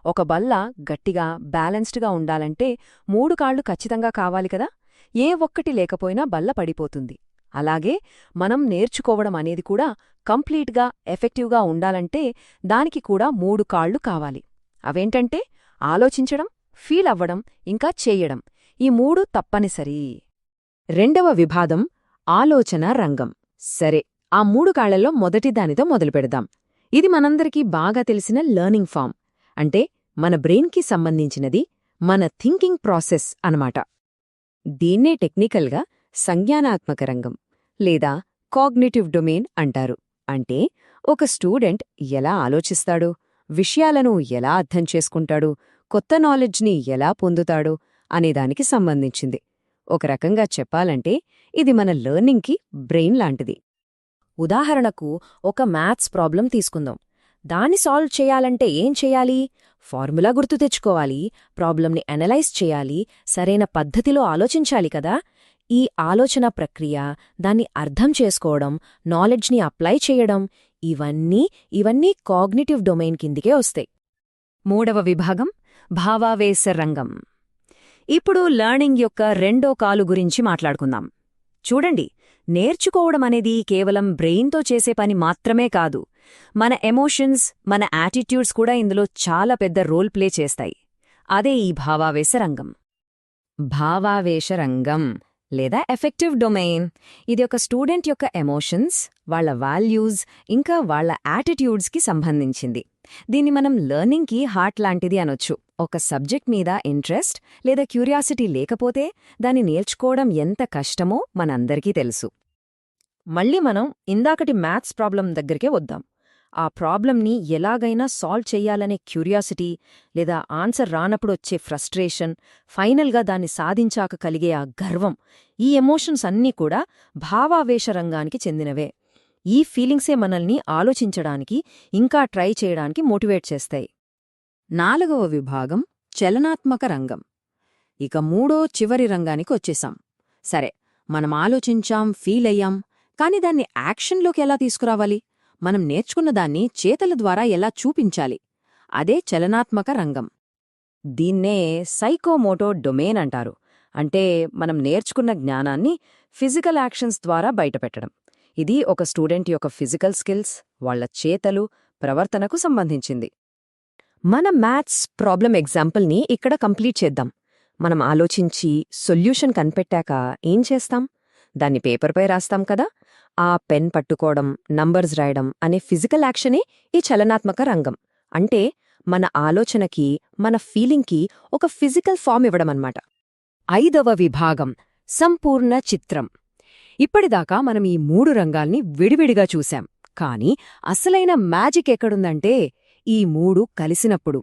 ఒక బల్ల గట్టిగా బ్యాలెన్స్డ్గా ఉండాలంటే 3 కాళ్లు ఖచ్చితంగా కావాలి కదా. ఏ ఒక్కటి లేకపోయినా బల్ల పడిపోతుంది. అలాగే మనం నేర్చుకోవడం అనేది కూడా కంప్లీట్గా ఎఫెక్టివ్గా ఉండాలంటే దానికి కూడా 3 కాళ్లు కావాలి. అవేంటంటే ఆలోచించడం, ఫీల్ అవ్వడం, ఇంకా చేయడం. ఈ 3 తప్పనిసరి. రెండవ విభాగం ఆలోచన రంగం. సరే, ఆ 3 కాళ్లలో మొదటి దానితో మొదలుపెడదాం. ఇది మనందరికీ బాగా తెలిసిన లెర్నింగ్ ఫామ్. అంటే మన బ్రెయిన్కి సంబంధించినది, మన థింకింగ్ ప్రాసెస్ అన్నమాట. దీన్నే టెక్నికల్గా సంజ్ఞానాత్మక రంగం లేదా కాగ్నిటివ్ డొమైన్ అంటారు. అంటే ఒక స్టూడెంట్ ఎలా ఆలోచిస్తాడు, విషయాలను ఎలా అర్థం చేసుకుంటాడు, కొత్త నాలెడ్జ్ని ఎలా పొందుతాడు అనేదానికి సంబంధించింది. ఒక రకంగా చెప్పాలంటే ఇది మన లెర్నింగ్కి బ్రెయిన్ లాంటిది. ఉదాహరణకు ఒక మ్యాథ్స్ ప్రాబ్లం తీసుకుందాం. దాన్ని సాల్వ్ చేయాలంటే ఏం చేయాలి? ఫార్ములా గుర్తు తెచ్చుకోవాలి, ప్రాబ్లంని అనలైజ్ చేయాలి, సరైన పద్ధతిలో ఆలోచించాలి కదా. ఈ ఆలోచన ప్రక్రియ, దాన్ని అర్థం చేసుకోవడం, నాలెడ్జ్ని అప్లై చేయడం, ఇవన్నీ కాగ్నిటివ్ డొమైన్ కిందికే వస్తాయి. మూడవ విభాగం భావావేశ రంగం. ఇప్పుడు లెర్నింగ్ యొక్క రెండో కాలు గురించి మాట్లాడుకుందాం. చూడండి, నేర్చుకోవడం అనేది కేవలం బ్రెయిన్తో చేసే పని మాత్రమే కాదు. మన ఎమోషన్స్, మన యాటిట్యూడ్స్ కూడా ఇందులో చాలా పెద్ద రోల్ ప్లే చేస్తాయి. అదే ఈ భావావేశ రంగం. భావావేశ రంగం లేదా ఎఫెక్టివ్ డొమైన్, ఇది ఒక స్టూడెంట్ యొక్క ఎమోషన్స్, వాళ్ళ వాల్యూస్, ఇంకా వాళ్ళ యాటిట్యూడ్స్కి సంబంధించింది. దీన్ని మనం లెర్నింగ్కి హార్ట్ లాంటిది అనొచ్చు. ఒక సబ్జెక్ట్ మీద ఇంట్రెస్ట్ లేదా క్యూరియాసిటీ లేకపోతే దాన్ని నేర్చుకోవడం ఎంత కష్టమో మనందరికీ తెలుసు. మళ్ళీ మనం ఇందాకటి మ్యాథ్స్ ప్రాబ్లం దగ్గరికే వద్దాం. ఆ ప్రాబ్లంని ఎలాగైనా సాల్వ్ చెయ్యాలనే క్యూరియాసిటీ లేదా ఆన్సర్ రానప్పుడొచ్చే ఫ్రస్ట్రేషన్, ఫైనల్గా దాన్ని సాధించాక కలిగే ఆ గర్వం, ఈ ఎమోషన్స్ అన్నీ కూడా భావావేశ రంగానికి చెందినవే. ఈ ఫీలింగ్సే మనల్ని ఆలోచించడానికి, ఇంకా ట్రై చేయడానికి మోటివేట్ చేస్తాయి. నాలుగవ విభాగం చలనాత్మక రంగం. ఇక మూడో చివరి రంగానికి వచ్చేశాం. సరే, మనం ఆలోచించాం, ఫీల్ అయ్యాం, కాని దాన్ని యాక్షన్లోకి ఎలా తీసుకురావాలి? మనం నేర్చుకున్నదాన్ని చేతల ద్వారా ఎలా చూపించాలి. అదే చలనాత్మక రంగం. దీన్నే సైకోమోటో డొమైన్ అంటారు. అంటే మనం నేర్చుకున్న జ్ఞానాన్ని ఫిజికల్ యాక్షన్స్ ద్వారా బయటపెట్టడం. ఇది ఒక స్టూడెంట్ యొక్క ఫిజికల్ స్కిల్స్, వాళ్ల చేతలు, ప్రవర్తనకు సంబంధించింది. మన మ్యాథ్స్ ప్రాబ్లం ఎగ్జాంపుల్ని ఇక్కడ కంప్లీట్ చేద్దాం. మనం ఆలోచించి సొల్యూషన్ కనిపెట్టాక ఏం చేస్తాం? దాన్ని పేపర్పై రాస్తాం కదా. ఆ పెన్ పట్టుకోవడం, నంబర్స్ రాయడం అనే ఫిజికల్ యాక్షనే ఈ చలనాత్మక రంగం. అంటే మన ఆలోచనకి, మన ఫీలింగ్కి ఒక ఫిజికల్ ఫామ్ ఇవ్వడమన్నమాట. 5వ విభాగం సంపూర్ణ చిత్రం. ఇప్పటిదాకా మనం ఈ 3 రంగాల్ని విడివిడిగా చూశాం. కానీ అసలైన మ్యాజిక్ ఎక్కడుందంటే ఈ 3 కలిసినప్పుడు.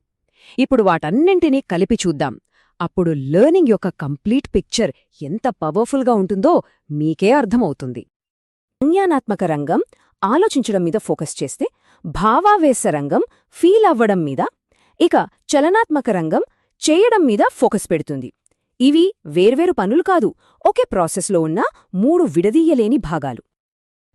ఇప్పుడు వాటన్నింటినీ కలిపి చూద్దాం. అప్పుడు లెర్నింగ్ యొక్క కంప్లీట్ పిక్చర్ ఎంత పవర్ఫుల్గా ఉంటుందో మీకే అర్థమవుతుంది. సంజ్ఞానాత్మక రంగం ఆలోచించడం మీద ఫోకస్ చేస్తే, భావావేశ రంగం ఫీల్ అవ్వడం మీద, ఇక చలనాత్మక రంగం చేయడం మీద ఫోకస్ పెడుతుంది. ఇవి వేర్వేరు పనులు కాదు, ఒకే ప్రాసెస్లో ఉన్న 3 విడదీయలేని భాగాలు.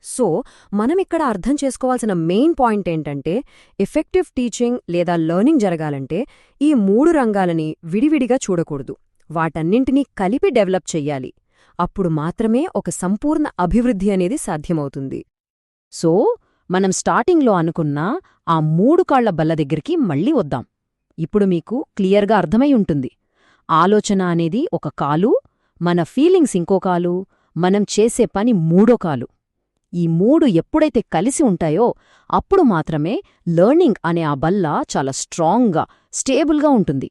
సో మనమిక్కడ అర్థం చేసుకోవాల్సిన మెయిన్ పాయింట్ ఏంటంటే, ఎఫెక్టివ్ టీచింగ్ లేదా లెర్నింగ్ జరగాలంటే ఈ 3 రంగాలని విడివిడిగా చూడకూడదు. వాటన్నింటినీ కలిపి డెవలప్ చెయ్యాలి. అప్పుడు మాత్రమే ఒక సంపూర్ణ అభివృద్ధి అనేది సాధ్యమవుతుంది. సో మనం స్టార్టింగ్లో అనుకున్న ఆ 3 కాళ్ల బల్ల దగ్గరికి మళ్ళీ వద్దాం. ఇప్పుడు మీకు క్లియర్గా అర్థమై ఉంటుంది. ఆలోచన అనేది ఒక కాలు, మన ఫీలింగ్స్ ఇంకో కాలు, మనం చేసే పని 3వ కాలు. ఈ 3 ఎప్పుడైతే కలిసి ఉంటాయో అప్పుడు మాత్రమే లెర్నింగ్ అనే ఆ బల్ల చాలా స్ట్రాంగ్గా, స్టేబుల్గా ఉంటుంది.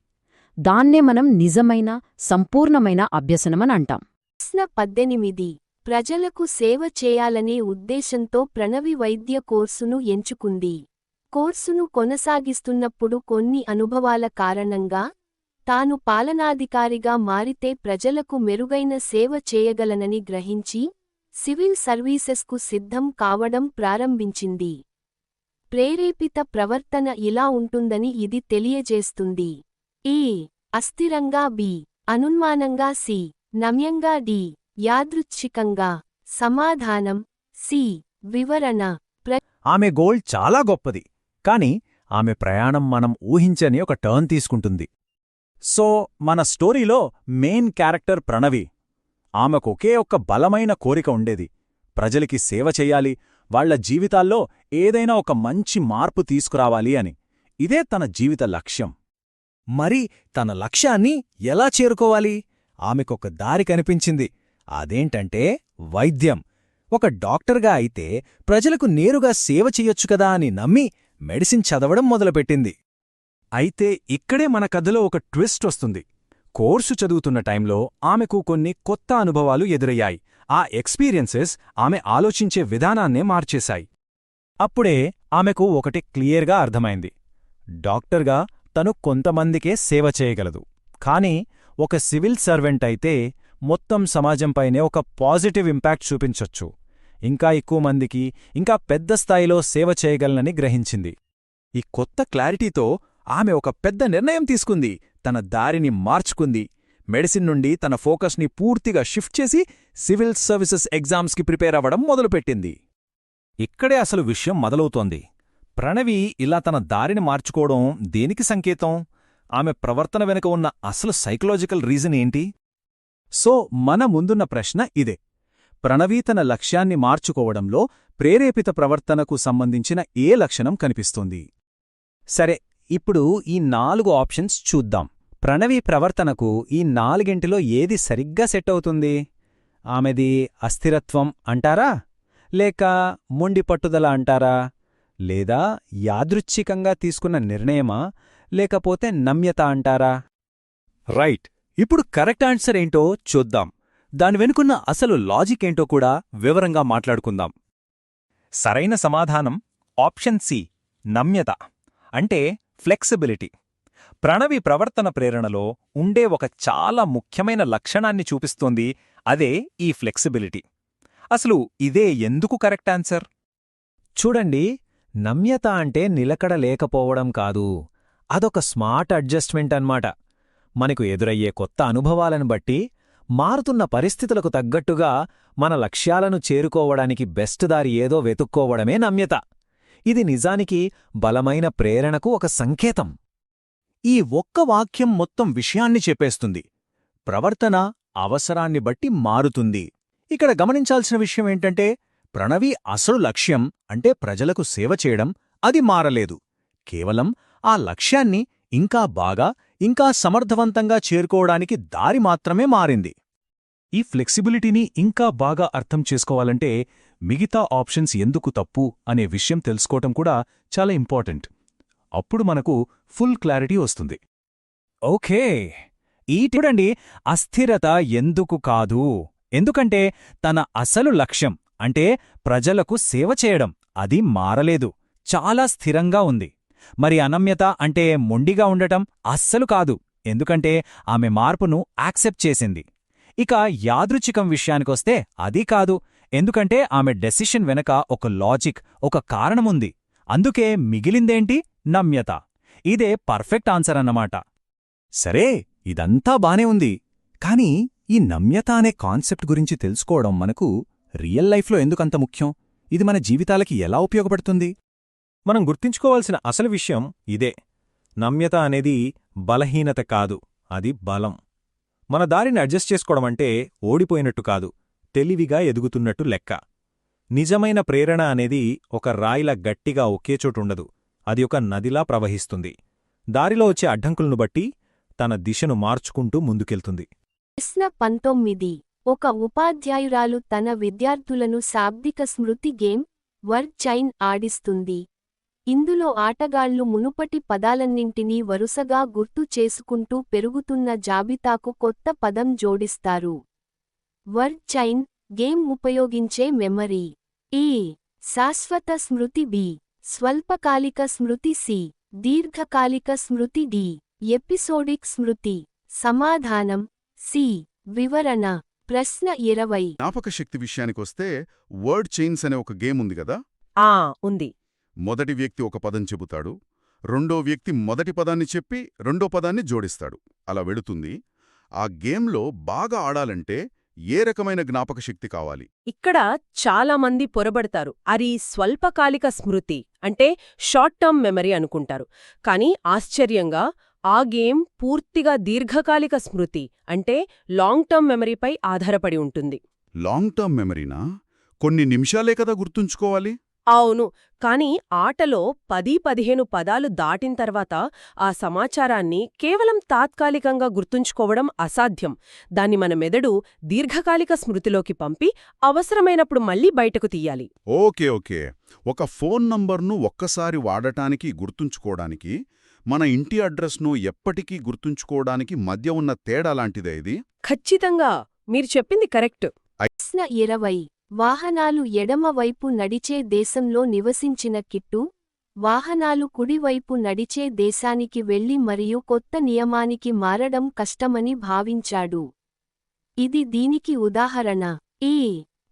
దాన్నే మనం నిజమైన, సంపూర్ణమైన అభ్యసనమని అంటాం. ప్రశ్న 18. ప్రజలకు సేవ చేయాలనే ఉద్దేశంతో ప్రణవి వైద్య కోర్సును ఎంచుకుంది. కోర్సును కొనసాగిస్తున్నప్పుడు కొన్ని అనుభవాల కారణంగా తాను పాలనాధికారిగా మారితే ప్రజలకు మెరుగైన సేవ చేయగలనని గ్రహించి సివిల్ సర్వీసెస్కు సిద్ధం కావడం ప్రారంభించింది. ప్రేరేపిత ప్రవర్తన ఇలా ఉంటుందని ఇది తెలియజేస్తుంది. ఏ. అస్థిరంగా బి. అనున్మానంగా సి. నమ్యంగా డి. యాదృచ్ఛికంగా. సమాధానం సి. వివరణ. ఆమె గోల్ చాలా గొప్పది, కాని ఆమె ప్రయాణం మనం ఊహించని ఒక టర్న్ తీసుకుంటుంది. సో మన స్టోరీలో మెయిన్ క్యారెక్టర్ ప్రణవి. ఆమెకొకే ఒక్క బలమైన కోరిక ఉండేది. ప్రజలకి సేవ చెయ్యాలి, వాళ్ల జీవితాల్లో ఏదైనా ఒక మంచి మార్పు తీసుకురావాలి అని. ఇదే తన జీవిత లక్ష్యం. మరి తన లక్ష్యాన్ని ఎలా చేరుకోవాలి? ఆమెకొక దారి కనిపించింది. అదేంటంటే వైద్యం. ఒక డాక్టర్గా అయితే ప్రజలకు నేరుగా సేవ చెయ్యొచ్చు కదా అని నమ్మి మెడిసిన్ చదవడం మొదలుపెట్టింది. అయితే ఇక్కడే మన కథలో ఒక ట్విస్ట్ వస్తుంది. కోర్సు చదువుతున్న టైంలో ఆమెకు కొన్ని కొత్త అనుభవాలు ఎదురయ్యాయి. ఆ ఎక్స్పీరియన్సెస్ ఆమె ఆలోచించే విధానాన్నే మార్చేశాయి. అప్పుడే ఆమెకు ఒకటి క్లియర్గా అర్థమైంది. డాక్టర్గా తను కొంతమందికే సేవ చేయగలదు, కానీ ఒక సివిల్ సర్వెంట్ అయితే మొత్తం సమాజంపైనే ఒక పాజిటివ్ ఇంపాక్ట్ చూపించొచ్చు. ఇంకా ఎక్కువ మందికి, ఇంకా పెద్ద స్థాయిలో సేవ చేయగలనని గ్రహించింది. ఈ కొత్త క్లారిటీతో ఆమె ఒక పెద్ద నిర్ణయం తీసుకుంది. తన దారిని మార్చుకుంది. మెడిసిన్ నుండి తన ఫోకస్ని పూర్తిగా షిఫ్ట్ చేసి సివిల్ సర్వీసెస్ ఎగ్జామ్స్కి ప్రిపేర్ అవ్వడం మొదలుపెట్టింది. ఇక్కడే అసలు విషయం మొదలవుతోంది. ప్రణవి ఇలా తన దారిని మార్చుకోవడం దేనికి సంకేతం? ఆమె ప్రవర్తన వెనుక ఉన్న అసలు సైకలాజికల్ రీజన్ ఏంటి? సో మన ముందున్న ప్రశ్న ఇదే. ప్రణవి తన లక్ష్యాన్ని మార్చుకోవడంలో ప్రేరేపిత ప్రవర్తనకు సంబంధించిన ఏ లక్షణం కనిపిస్తుంది? సరే, ఇప్పుడు ఈ 4 ఆప్షన్స్ చూద్దాం. ప్రణవి ప్రవర్తనకు ఈ 4ంటిలో ఏది సరిగ్గా సెట్ అవుతుంది? ఆమెది అస్థిరత్వం అంటారా? లేక మొండి పట్టుదల అంటారా? లేదా యాదృచ్ఛికంగా తీసుకున్న నిర్ణయమా? లేకపోతే నమ్యత అంటారా? రైట్. ఇప్పుడు కరెక్ట్ ఆన్సర్ ఏంటో చూద్దాం. దాని వెనుకున్న అసలు లాజిక్ ఏంటో కూడా వివరంగా మాట్లాడుకుందాం. సరైన సమాధానం ఆప్షన్ సి, నమ్యత. అంటే ఫ్లెక్సిబిలిటీ. ప్రణవి ప్రవర్తన ప్రేరణలో ఉండే ఒక చాలా ముఖ్యమైన లక్షణాన్ని చూపిస్తోంది. అదే ఈ ఫ్లెక్సిబిలిటీ. అసలు ఇదే ఎందుకు కరెక్ట్ ఆన్సర్? చూడండి, నమ్యత అంటే నిలకడ లేకపోవడం కాదు, అదొక స్మార్ట్ అడ్జస్ట్మెంట్ అన్నమాట. మనకు ఎదురయ్యే కొత్త అనుభవాలను బట్టి, మారుతున్న పరిస్థితులకు తగ్గట్టుగా మన లక్ష్యాలను చేరుకోవడానికి బెస్ట్ దారి ఏదో వెతుక్కోవడమే నమ్యత. ఇది నిజానికి బలమైన ప్రేరణకు ఒక సంకేతం. ఈ ఒక్క వాక్యం మొత్తం విషయాన్ని చెప్పేస్తుంది. ప్రవర్తన అవసరాన్ని బట్టి మారుతుంది. ఇక్కడ గమనించాల్సిన విషయమేంటంటే, ప్రణవి అసలు లక్ష్యం అంటే ప్రజలకు సేవ చేయడం అది మారలేదు. కేవలం ఆ లక్ష్యాన్ని ఇంకా బాగా, ఇంకా సమర్థవంతంగా చేరుకోవడానికి దారి మాత్రమే మారింది. ఈ ఫ్లెక్సిబిలిటీని ఇంకా బాగా అర్థం చేసుకోవాలంటే మిగతా ఆప్షన్స్ ఎందుకు తప్పు అనే విషయం తెలుసుకోవటం కూడా చాలా ఇంపార్టెంట్. అప్పుడు మనకు ఫుల్ క్లారిటీ వస్తుంది. ఓకే, చూడండి, అస్థిరత ఎందుకు కాదు, ఎందుకంటే తన అసలు లక్ష్యం అంటే ప్రజలకు సేవ చేయడం అది మారలేదు, చాలా స్థిరంగా ఉంది. మరి అనమ్యత అంటే మొండిగా ఉండటం అస్సలు కాదు, ఎందుకంటే ఆమె మార్పును యాక్సెప్ట్ చేసింది. ఇక యాదృచ్ఛికం విషయానికొస్తే అది కాదు, ఎందుకంటే ఆమె డెసిషన్ వెనక ఒక లాజిక్, ఒక కారణముంది. అందుకే మిగిలిందేంటి? నమ్యత. ఇదే పర్ఫెక్ట్ ఆన్సర్ అన్నమాట. సరే, ఇదంతా బానే ఉంది, కానీ ఈ నమ్యత అనే కాన్సెప్ట్ గురించి తెలుసుకోవడం మనకు రియల్ లైఫ్లో ఎందుకంత ముఖ్యం? ఇది మన జీవితాలకి ఎలా ఉపయోగపడుతుంది? మనం గుర్తుంచుకోవాల్సిన అసలు విషయం ఇదే. నమ్యత అనేది బలహీనత కాదు, అది బలం. మన దారిని అడ్జస్ట్ చేసుకోవడమంటే ఓడిపోయినట్టు కాదు, తెలివిగా ఎదుగుతున్నట్టు లెక్క. నిజమైన ప్రేరణ అనేది ఒక రాయిలా గట్టిగా ఒకేచోటుండదు, అది ఒక నదిలా ప్రవహిస్తుంది. దారిలో వచ్చే అడ్డంకులను బట్టి తన దిశను మార్చుకుంటూ ముందుకెళ్తుంది. ప్రశ్న 19. ఒక ఉపాధ్యాయురాలు తన విద్యార్థులను శాబ్దిక స్మృతి గేమ్ వర్డ్ చైన్ ఆడిస్తుంది. ఇందులో ఆటగాళ్లు మునుపటి పదాలన్నింటినీ వరుసగా గుర్తు చేసుకుంటూ పెరుగుతున్న జాబితాకు కొత్త పదం జోడిస్తారు. వర్డ్ చైన్ గేమ్ ఉపయోగించే మెమరీ. ఏ. శాశ్వత స్మృతి. బి. స్వల్పకాలిక స్మృతి. సి. దీర్ఘకాలిక స్మృతి. డి. ఎపిసోడిక్ స్మృతి. సమాధానం సి. వివరణ. ప్రశ్న 20. జ్ఞాపకశక్తి విషయానికొస్తే వర్డ్ చైన్స్ అనే ఒక గేమ్ ఉంది గదా. ఉంది. మొదటి వ్యక్తి ఒక పదం చెబుతాడు, రెండో వ్యక్తి మొదటి పదాన్ని చెప్పి రెండో పదాన్ని జోడిస్తాడు. అలా వెళుతుంది. ఆ గేమ్లో బాగా ఆడాలంటే ఏ రకమైన జ్ఞాపకశక్తి కావాలి? ఇక్కడ చాలామంది పొరబడతారు. అది స్వల్పకాలిక స్మృతి అంటే షార్ట్ టర్మ్ మెమరీ అనుకుంటారు. కానీ ఆశ్చర్యంగా ఆ గేమ్ పూర్తిగా దీర్ఘకాలిక స్మృతి అంటే లాంగ్ టర్మ్ మెమరీపై ఆధారపడి ఉంటుంది. లాంగ్ టర్మ్ మెమరీనా? కొన్ని నిమిషాలే కదా గుర్తుంచుకోవాలి. అవును, కానీ ఆటలో 10-15 పదాలు దాటిన తర్వాత ఆ సమాచారాన్ని కేవలం తాత్కాలికంగా గుర్తుంచుకోవడం అసాధ్యం. దాన్ని మన మెదడు దీర్ఘకాలిక స్మృతిలోకి పంపి అవసరమైనప్పుడు మళ్లీ బయటకు తీయాలి. ఓకే. ఒక ఫోన్ నంబర్ను ఒక్కసారి వాడటానికి గుర్తుంచుకోవడానికి, మన ఇంటి అడ్రస్ను ఎప్పటికీ గుర్తుంచుకోవడానికి మధ్య ఉన్న తేడా లాంటిదే ఇది? ఖచ్చితంగా, మీరు చెప్పింది కరెక్ట్. ప్రశ్న 20. వాహనాలు ఎడమవైపు నడిచే దేశంలో నివసించిన కిట్టు, వాహనాలు కుడివైపు నడిచే దేశానికి వెళ్లి మరియు కొత్త నియమానికి మారడం కష్టమని భావించాడు. ఇది దీనికి ఉదాహరణ. ఏ.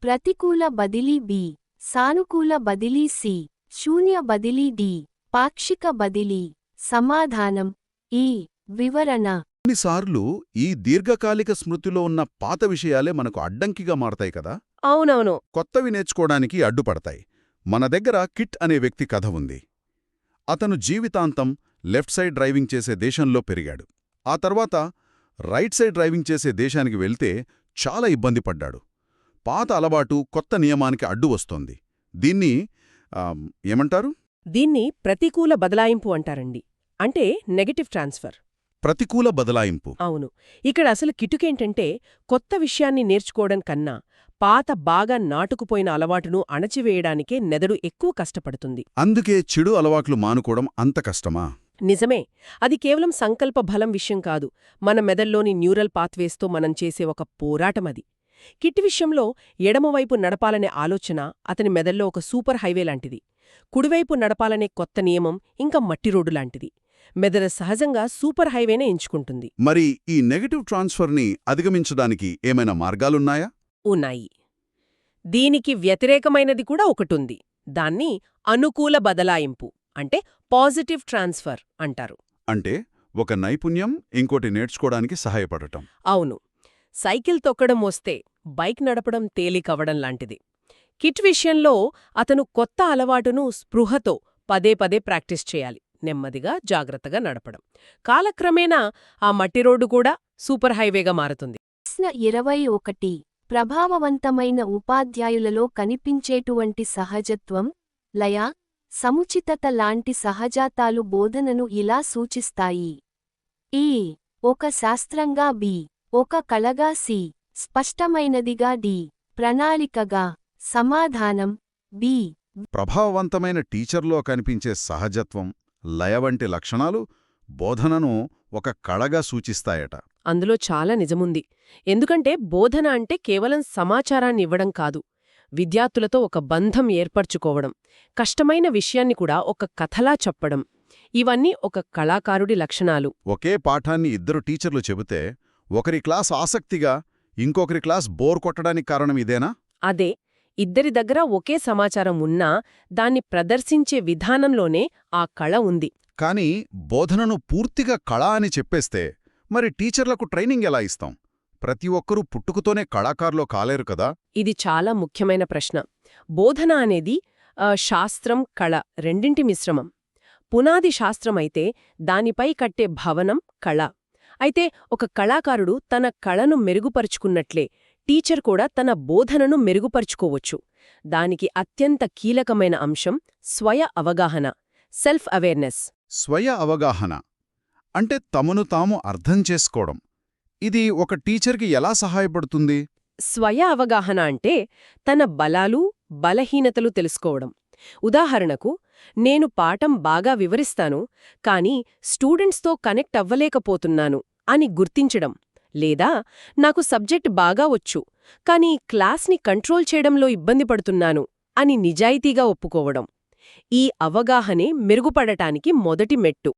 ప్రతికూల బదిలీ. బి. సానుకూల బదిలీ. సి. శూన్య బదిలీ. డి. పాక్షిక బదిలీ. సమాధానం ఈ. వివరణ. కొన్నిసార్లు ఈ దీర్ఘకాలిక స్మృతిలో ఉన్న పాత విషయాలే మనకు అడ్డంకిగా మారతాయి కదా. అవునవును. కొత్తవి నేర్చుకోవడానికి అడ్డుపడతాయి. మన దగ్గర కిట్ అనే వ్యక్తి కథ ఉంది. అతను జీవితాంతం లెఫ్ట్ సైడ్ డ్రైవింగ్ చేసే దేశంలో పెరిగాడు. ఆ తర్వాత రైట్ సైడ్ డ్రైవింగ్ చేసే దేశానికి వెళ్తే చాలా ఇబ్బంది పడ్డాడు. పాత అలవాటు కొత్త నియమానికి అడ్డు వస్తోంది. దీన్ని ఏమంటారు? దీన్ని ప్రతికూల బదలాయింపు అంటారండి. అంటే నెగటివ్ ట్రాన్స్ఫర్. ప్రతికూల బదలాయింపు. అవును. ఇక్కడ అసలు కిటుకేంటంటే కొత్త విషయాన్ని నేర్చుకోవడం కన్నా పాత బాగా నాటుకుపోయిన అలవాటును అణచివేయడానికే మెదడు ఎక్కువ కష్టపడుతుంది. అందుకే చెడు అలవాట్లు మానుకోవడం అంత కష్టమా? నిజమే. అది కేవలం సంకల్ప బలం విషయం కాదు, మన మెదల్లోని న్యూరల్ పాత్వేస్తో మనం చేసే ఒక పోరాటమది. కిట్ విషయంలో ఎడమవైపు నడపాలనే ఆలోచన అతని మెదల్లో ఒక సూపర్ హైవే లాంటిది. కుడివైపు నడపాలనే కొత్త నియమం ఇంకా మట్టి రోడ్డు లాంటిది. మెదడు సహజంగా సూపర్ హైవేనే ఎంచుకుంటుంది. మరి ఈ నెగటివ్ ట్రాన్స్ఫర్ని అధిగమించడానికి ఏమైనా మార్గాలున్నాయా? ఉన్నాయి. దీనికి వ్యతిరేకమైనది కూడా ఒకటుంది. దాన్ని అనుకూల బదలాయింపు అంటే పాజిటివ్ ట్రాన్స్ఫర్ అంటారు. అంటే ఒక నైపుణ్యం ఇంకోటి నేర్చుకోవడానికి సహాయపడటం. అవును. సైకిల్ తొక్కడం వస్తే బైక్ నడపడం తేలికవడం లాంటిది. కిట్ విషయంలో అతను కొత్త అలవాటును స్పృహతో పదే పదే ప్రాక్టీస్ చేయాలి. నెమ్మదిగా జాగ్రత్తగా నడపడం. కాలక్రమేణా ఆ మట్టి రోడ్డు కూడా సూపర్ హైవేగా మారుతుంది. ప్రశ్న 21. ప్రభావవంతమైన ఉపాధ్యాయులలో కనిపించేటువంటి సహజత్వం, లయ, సముచితత లాంటి సహజాతాలు బోధనను ఇలా సూచిస్తాయి. ఈ ఒక శాస్త్రంగా బి, ఒక కళగా సి, స్పష్టమైనదిగా డి, ప్రణాళికగా. సమాధానం బి. ప్రభావవంతమైన టీచర్లో కనిపించే సహజత్వం, లయ వంటి లక్షణాలు బోధనను ఒక కళగా సూచిస్తాయట. అందులో చాలా నిజముంది. ఎందుకంటే బోధన అంటే కేవలం సమాచారాన్ని ఇవ్వడం కాదు, విద్యార్థులతో ఒక బంధం ఏర్పరచుకోవడం, కష్టమైన విషయాన్ని కూడా ఒక కథలా చెప్పడం, ఇవన్నీ ఒక కళాకారుడి లక్షణాలు. ఒకే పాఠాన్ని ఇద్దరు టీచర్లు చెబితే ఒకరి క్లాస్ ఆసక్తిగా, ఇంకొకరి క్లాస్ బోర్ కొట్టడానికి కారణం ఇదేనా? అదే, ఇద్దరి దగ్గర ఒకే సమాచారం ఉన్నా దాన్ని ప్రదర్శించే విధానంలోనే ఆ కళ ఉంది. కానీ బోధనను పూర్తిగా కళ అని చెప్పేస్తే మరి టీచర్లకు ట్రైనింగ్ ఎలా ఇస్తాం? ప్రతి ఒక్కరూ పుట్టుకతోనే కళాకారులో కాలేరు కదా. ఇది చాలా ముఖ్యమైన ప్రశ్న. బోధన అనేది శాస్త్రం, కళ రెండింటి మిశ్రమం. పునాది శాస్త్రమైతే దానిపై కట్టే భవనం కళ. అయితే ఒక కళాకారుడు తన కళను మెరుగుపరుచుకున్నట్లే టీచర్ కూడా తన బోధనను మెరుగుపరుచుకోవచ్చు. దానికి అత్యంత కీలకమైన అంశం స్వయ అవగాహన, సెల్ఫ్ అవేర్నెస్. స్వయ అవగాహన అంటే తమను తాము అర్థం చేసుకోవడం. ఇది ఒక టీచర్కి ఎలా సహాయపడుతుంది? స్వయ అవగాహన అంటే తన బలాలు, బలహీనతలు తెలుసుకోవడం. ఉదాహరణకు, నేను పాఠం బాగా వివరిస్తాను, కానీ స్టూడెంట్స్తో కనెక్ట్ అవ్వలేకపోతున్నాను అని గుర్తించడం. లేదా నాకు సబ్జెక్ట్ బాగా వచ్చు, కానీ క్లాస్ని కంట్రోల్ చేయడంలో ఇబ్బంది పడుతున్నాను అని నిజాయితీగా ఒప్పుకోవడం. ఈ అవగాహనే మెరుగుపడటానికి మొదటి మెట్టు.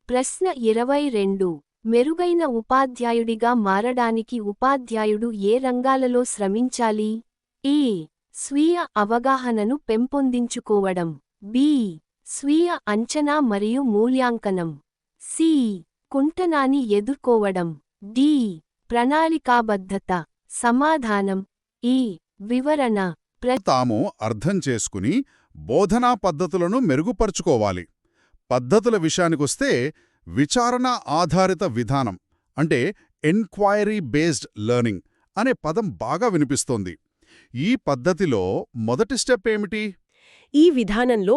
ప్రశ్న 22. మెరుగైన ఉపాధ్యాయుడిగా మారడానికి ఉపాధ్యాయుడు ఏ రంగాలలో శ్రమించాలి? ఏ. స్వీయ అవగాహనను పెంపొందించుకోవడం. బి. స్వీయ అంచనా మరియు మూల్యాంకనం. సి. కుంటనాన్ని ఎదుర్కోవడం. డి. ప్రణాళికాబద్ధత. సమాధానం ఈ. వివరణ. తాము అర్థం చేసుకుని బోధనా పద్ధతులను మెరుగుపరుచుకోవాలి. పద్ధతుల విషయానికొస్తే విచారణ ఆధారిత విధానం అంటే ఎన్క్వైరీ బేస్డ్ లెర్నింగ్ అనే పదం బాగా వినిపిస్తోంది. ఈ పద్ధతిలో మొదటి స్టెప్ ఏమిటి? ఈ విధానంలో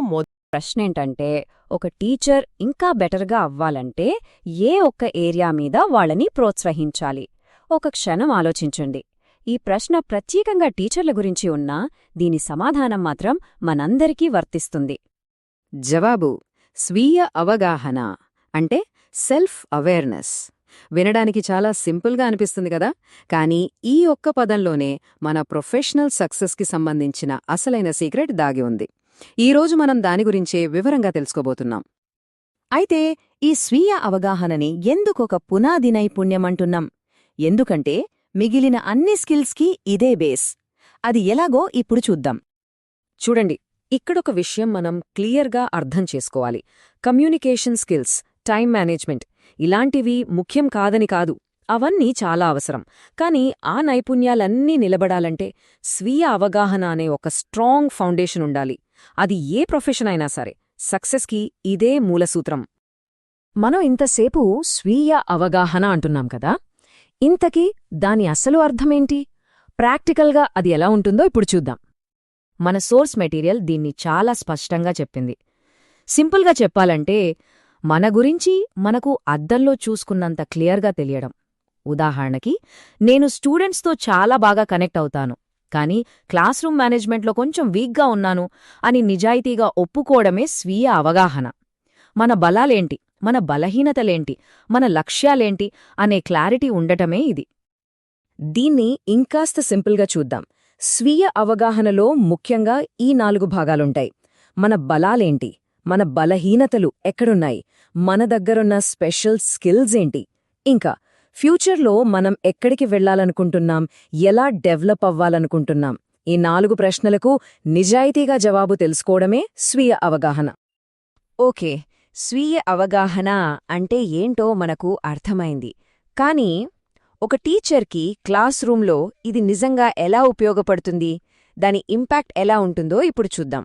ప్రశ్నేంటంటే, ఒక టీచర్ ఇంకా బెటర్గా అవ్వాలంటే ఏ ఒక్క ఏరియా మీద వాళ్ళని ప్రోత్సహించాలి? ఒక క్షణం ఆలోచించండి. ఈ ప్రశ్న ప్రత్యేకంగా టీచర్ల గురించి ఉన్నా దీని సమాధానం మాత్రం మనందరికీ వర్తిస్తుంది. జవాబు స్వీయ అవగాహన అంటే సెల్ఫ్ అవేర్నెస్. వినడానికి చాలా సింపుల్గా అనిపిస్తుంది కదా, కానీ ఈ ఒక్క పదంలోనే మన ప్రొఫెషనల్ సక్సెస్కి సంబంధించిన అసలైన సీక్రెట్ దాగి ఉంది. ఈరోజు మనం దాని గురించే వివరంగా తెలుసుకోబోతున్నాం. అయితే ఈ స్వీయ అవగాహనని ఎందుకొక పునాది నైపుణ్యమంటున్నాం? ఎందుకంటే మిగిలిన అన్ని స్కిల్స్కి ఇదే బేస్. అది ఎలాగో ఇప్పుడు చూద్దాం. చూడండి, ఇక్కడొక విషయం మనం క్లియర్గా అర్థం చేసుకోవాలి. కమ్యూనికేషన్ స్కిల్స్, టైం మేనేజ్మెంట్ ఇలాంటివి ముఖ్యం కాదని కాదు, అవన్నీ చాలా అవసరం. కానీ ఆ నైపుణ్యాలన్నీ నిలబడాలంటే స్వీయ అవగాహన అనే ఒక స్ట్రాంగ్ ఫౌండేషన్ ఉండాలి. అది ఏ ప్రొఫెషన్ అయినా సరే సక్సెస్కి ఇదే మూలసూత్రం. మనం ఇంతసేపు స్వీయ అవగాహన అంటున్నాం కదా, ఇంతకీ దాని అసలు అర్థమేంటి? ప్రాక్టికల్గా అది ఎలా ఉంటుందో ఇప్పుడు చూద్దాం. మన సోర్స్ మెటీరియల్ దీన్ని చాలా స్పష్టంగా చెప్పింది. సింపుల్గా చెప్పాలంటే మన గురించి మనకు అద్దంలో చూసుకున్నంత క్లియర్గా తెలియడం. ఉదాహరణకి, నేను స్టూడెంట్స్తో చాలా బాగా కనెక్ట్ అవుతాను, కానీ క్లాస్ రూమ్ మేనేజ్మెంట్లో కొంచెం వీక్గా ఉన్నాను అని నిజాయితీగా ఒప్పుకోవడమే స్వీయ అవగాహన. మన బలాలేంటి, మన బలహీనతలేంటి, మన లక్ష్యాలేంటి అనే క్లారిటీ ఉండటమే ఇది. దీన్ని ఇంకాస్త సింపుల్గా చూద్దాం. స్వీయ అవగాహనలో ముఖ్యంగా ఈ 4 భాగాలుంటాయి. మన బలాలేంటి, మన బలహీనతలు ఎక్కడున్నాయి, మన దగ్గరున్న స్పెషల్ స్కిల్స్ ఏంటి, ఇంకా ఫ్యూచర్లో మనం ఎక్కడికి వెళ్లాలనుకుంటున్నాం, ఎలా డెవలప్ అవ్వాలనుకుంటున్నాం. ఈ 4 ప్రశ్నలకు నిజాయితీగా జవాబు తెలుసుకోవడమే స్వీయ అవగాహన. ఓకే, స్వీయ అవగాహన అంటే ఏంటో మనకు అర్థమైంది. కానీ ఒక టీచర్కి క్లాస్ రూంలో ఇది నిజంగా ఎలా ఉపయోగపడుతుంది, దాని ఇంపాక్ట్ ఎలా ఉంటుందో ఇప్పుడు చూద్దాం.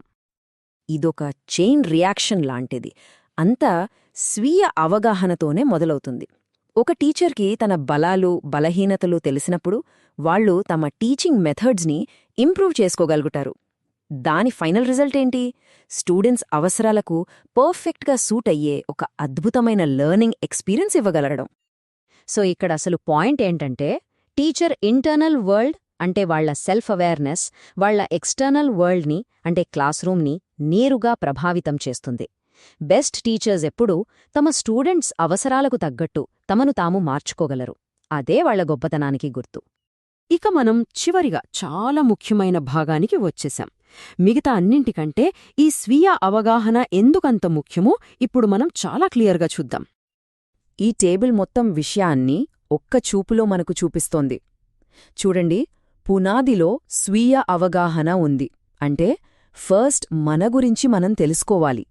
ఇదొక చైన్ రియాక్షన్ లాంటిది. అంతా స్వీయ అవగాహనతోనే మొదలవుతుంది. ఒక టీచర్కి తన బలాలు, బలహీనతలు తెలిసినప్పుడు వాళ్ళు తమ టీచింగ్ మెథడ్స్ని ఇంప్రూవ్ చేసుకోగలుగుతారు. దాని ఫైనల్ రిజల్ట్ ఏంటి? స్టూడెంట్స్ అవసరాలకు పర్ఫెక్ట్గా సూట్ అయ్యే ఒక అద్భుతమైన లెర్నింగ్ ఎక్స్పీరియన్స్ ఇవ్వగలగడం. సో ఇక్కడ అసలు పాయింట్ ఏంటంటే, టీచర్ ఇంటర్నల్ వరల్డ్ అంటే వాళ్ల సెల్ఫ్ అవేర్నెస్, వాళ్ల ఎక్స్టర్నల్ వరల్డ్ని అంటే క్లాస్ రూమ్ని నేరుగా ప్రభావితం చేస్తుంది. బెస్ట్ టీచర్స్ ఎప్పుడూ తమ స్టూడెంట్స్ అవసరాలకు తగ్గట్టు తమను తాము మార్చుకోగలరు. అదే వాళ్ల గొప్పతనానికి గుర్తు. ఇక మనం చివరిగా చాలా ముఖ్యమైన భాగానికి వచ్చేశాం. మిగతా అన్నింటికంటే ఈ స్వీయ అవగాహన ఎందుకంత ముఖ్యమో ఇప్పుడు మనం చాలా క్లియర్గా చూద్దాం. ఈ టేబుల్ మొత్తం విషయాన్ని ఒక్క చూపులో మనకు చూపిస్తోంది. చూడండి, పునాదిలో స్వీయ అవగాహన ఉంది. అంటే ఫస్ట్ మన గురించి మనం తెలుసుకోవాలి.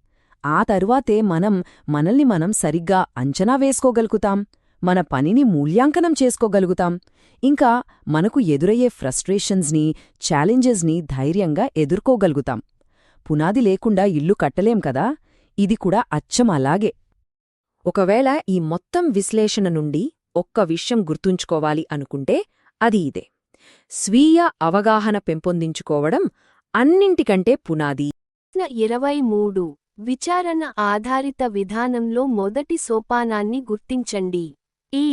ఆ తరువాతే మనల్ని మనం సరిగ్గా అంచనా వేసుకోగలుగుతాం, మన పనిని మూల్యాంకనం చేసుకోగలుగుతాం, ఇంకా మనకు ఎదురయ్యే ఫ్రస్ట్రేషన్స్ని, ఛాలెంజెస్ని ధైర్యంగా ఎదుర్కోగలుగుతాం. పునాది లేకుండా ఇల్లు కట్టలేం కదా, ఇది కూడా అచ్చం అలాగే. ఒకవేళ ఈ మొత్తం విశ్లేషణ నుండి ఒక్క విషయం గుర్తుంచుకోవాలి అనుకుంటే అది ఇదే: స్వీయ అవగాహన పెంపొందించుకోవడం అన్నింటికంటే పునాది. 23 విచారణ ఆధారిత విధానంలో మొదటి సోపానాన్ని గుర్తించండి. ఏ.